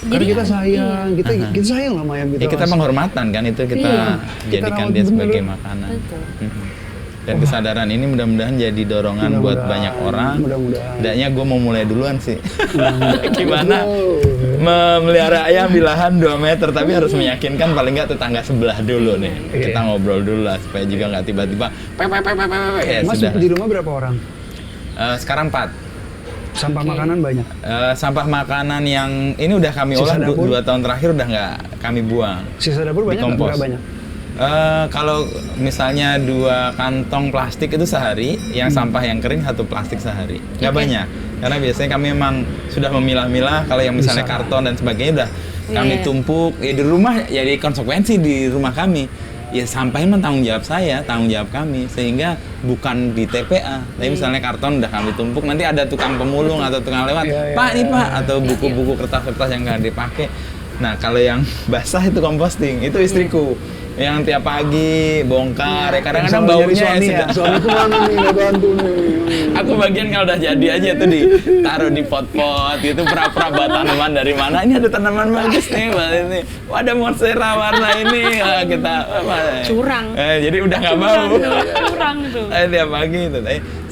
Karena kita sayang, kita sayang sama ayam kita. Kita penghormatan kan, itu kita jadikan dia sebagai makanan. Dan kesadaran ini mudah-mudahan jadi dorongan buat banyak orang. Tidaknya gue mau mulai duluan sih. Gimana memelihara ayam di lahan 2 meter, tapi harus meyakinkan paling nggak tetangga sebelah dulu nih. Kita ngobrol dulu lah supaya juga nggak tiba-tiba Mas di rumah berapa orang? Sekarang 4. Sampah makanan banyak? Sampah makanan yang ini udah kami olah 2 tahun terakhir udah nggak kami buang. Sisa dapur banyak nggak banyak? Kalau misalnya 2 kantong plastik itu sehari, yang sampah yang kering 1 plastik sehari. Nggak banyak, karena biasanya kami memang sudah memilah-milah. Kalau yang misalnya karton dan sebagainya udah kami tumpuk. Ya di rumah, ya di konsekuensi di rumah kami. Ya sampahnya tanggung jawab saya, tanggung jawab kami, sehingga bukan di TPA. Tapi misalnya karton udah kami tumpuk, nanti ada tukang pemulung atau tukang lewat, Pak ini Pak, atau buku-buku kertas-kertas yang nggak dipakai. Nah kalau yang basah itu composting, itu istriku. Yang tiap pagi bongkar, ya kadang-kadang baunya suamiku mana nih, nggak bantu nih. Aku bagian kalau udah jadi aja tuh ditaruh di pot-pot gitu, pura-pura buat tanaman dari mana. Ini ada tanaman bagus nih, ini. Wah ada monstera warna ini, kita curang. Jadi udah nggak bau. Curang tuh. Tiap pagi itu,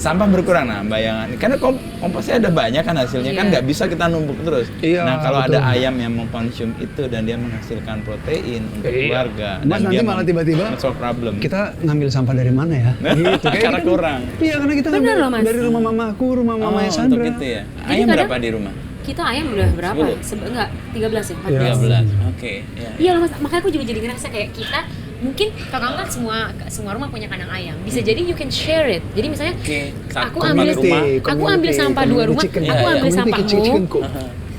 sampah berkurang. Nah bayangan, karena komposnya ada banyak kan hasilnya, kan nggak bisa kita numpuk terus. Nah kalau ada ayam yang mengkonsumsi ekosistem itu dan dia menghasilkan protein untuk keluarga. Mas Dan nanti dia malah tiba-tiba solve problem. kita ngambil sampah dari mana ya? Gitu. Karena kurang. Iya, karena kita Bener ngambil loh, Mas. dari rumah mamaku, rumah mamanya untuk Sandra. itu ya. Jadi Ayam kadang- berapa di rumah? Kita ayam udah berapa? 10? Enggak, 13 ya? 14. Iya. 13. Oke, ya. Iya loh Mas, makanya aku juga jadi ngerasa kayak kita mungkin kakak semua rumah punya kandang ayam. Bisa jadi you can share it. Jadi misalnya Oke, aku satu ambil rumah. aku ambil sampah dua rumah, chicken. aku Iya, ambil community sampahmu chicken coop.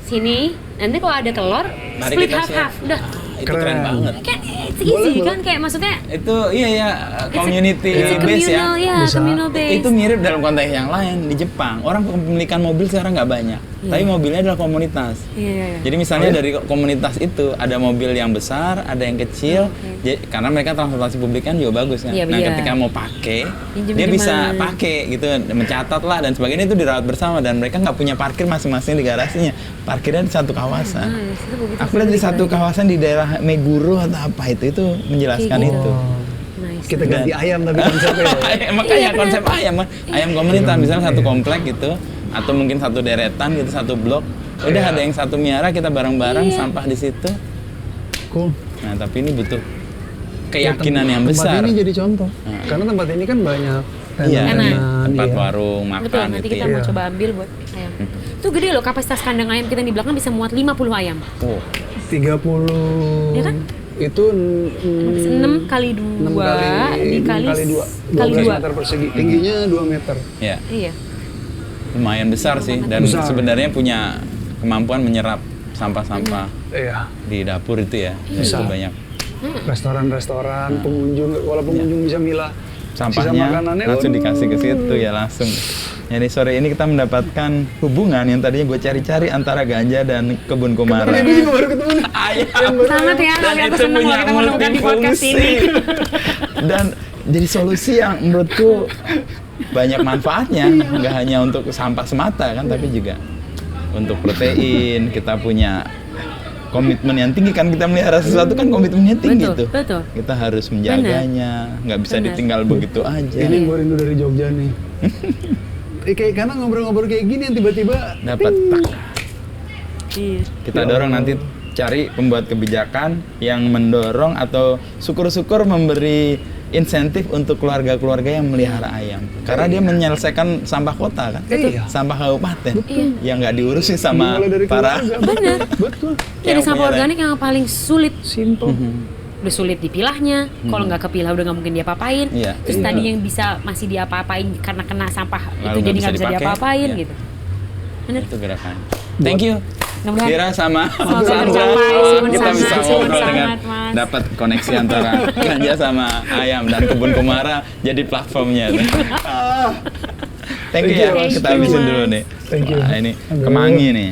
sini. Nanti kalau ada telur, Mari split kita share. half-half. Udah. Itu keren banget. Kan it's Boleh, easy boleh. kan kayak maksudnya Itu iya ya community it's a base ya. communal, ya, Bisa. communal base. Itu mirip dalam konteks yang lain di Jepang. Orang kepemilikan mobil sekarang nggak banyak, tapi mobilnya adalah komunitas. Iya. Jadi misalnya dari komunitas itu ada mobil yang besar, ada yang kecil. Karena mereka transportasi publik kan juga bagus kan. Iya, Nah iya. ketika mau pakai, Pinjem dia bisa pinjaman. pakai gitu, mencatat lah dan sebagainya itu dirawat bersama dan mereka nggak punya parkir masing-masing di garasinya. Parkirnya di satu kawasan. Nice, itu begitu Aku lihat di seru satu kawasan di daerah Meguro atau apa itu menjelaskan Kayak itu. Nice. Kita ganti ayam tapi konsepnya ya. Makanya Iya, konsep bener. ayam ayam komunitas misalnya satu komplek gitu atau mungkin satu deretan gitu satu blok udah Iya. ada yang satu miara kita bareng-bareng Iya. sampah di situ. Cool. Nah tapi ini butuh keyakinan yang besar. Tempat ini jadi contoh. Hmm. Karena tempat ini kan banyak Iya, tenan-tenan, tempat iya. warung Betul, makan nanti gitu kita ya. mau coba ambil buat ayam. Itu gede loh, kapasitas kandang ayam kita di belakang bisa muat 50 ayam. Oh, 30 Iya kan? itu 6 kali 2 6 kali dikali kali 2 kali 12 2. meter persegi. Tingginya 2 meter. ya Iya. lumayan besar sih dan Besar. sebenarnya punya kemampuan menyerap sampah-sampah Iya. di dapur itu ya. Dan Bisa. itu banyak Restoran-restoran, pengunjung, kalau pengunjung bisa milah sisa sampahnya makanannya, langsung waduh. dikasih ke situ ya langsung. Jadi sore ini kita mendapatkan hubungan yang tadinya gue cari-cari antara ganja dan kebun komara. Ini juga baru ketemu nih. Ayam. Sangat ya, Dan tapi aku itu senang punya kalau kita menemukan di podcast multifungsi. ini. Dan jadi solusi yang menurutku banyak manfaatnya, nggak hanya untuk sampah semata kan, tapi juga untuk protein. Kita punya komitmen yang tinggi kan, kita melihara sesuatu kan komitmennya tinggi Betul, tuh. betul. Kita harus menjaganya, nggak bisa Benar. ditinggal begitu aja. Ini gue rindu dari Jogja nih. Kayak karena ngobrol-ngobrol kayak gini yang tiba-tiba Dapat tak. Iya. Kita dorong nanti cari pembuat kebijakan yang mendorong atau syukur-syukur memberi insentif untuk keluarga-keluarga yang melihara ayam. Karena dia menyelesaikan sampah kota kan, Iya. sampah kabupaten Iya. yang nggak diurusin sama dimulai dari para. keluarga. Bener. Betul. Jadi Yang sampah punya organik yang paling sulit. Simple. Udah sulit dipilahnya, kalau nggak kepilah udah nggak mungkin diapa-apain. Iya. Terus Iya. tadi yang bisa masih diapa-apain karena kena sampah Lalu itu nggak jadi bisa nggak bisa dipakai. diapa-apain Iya. gitu. Bener. Itu gerakan. Thank you. Mudah-mudahan Vira sama Semoga Sandra. tercapai, Kita sangat, bisa ngobrol sangat, dengan Mas. dapat koneksi antara ganja sama ayam dan kebun komara jadi platformnya. Thank you ya. Thank Kita you, habisin Mas. dulu nih. Thank you. Wah, ini Aduh. kemangi nih.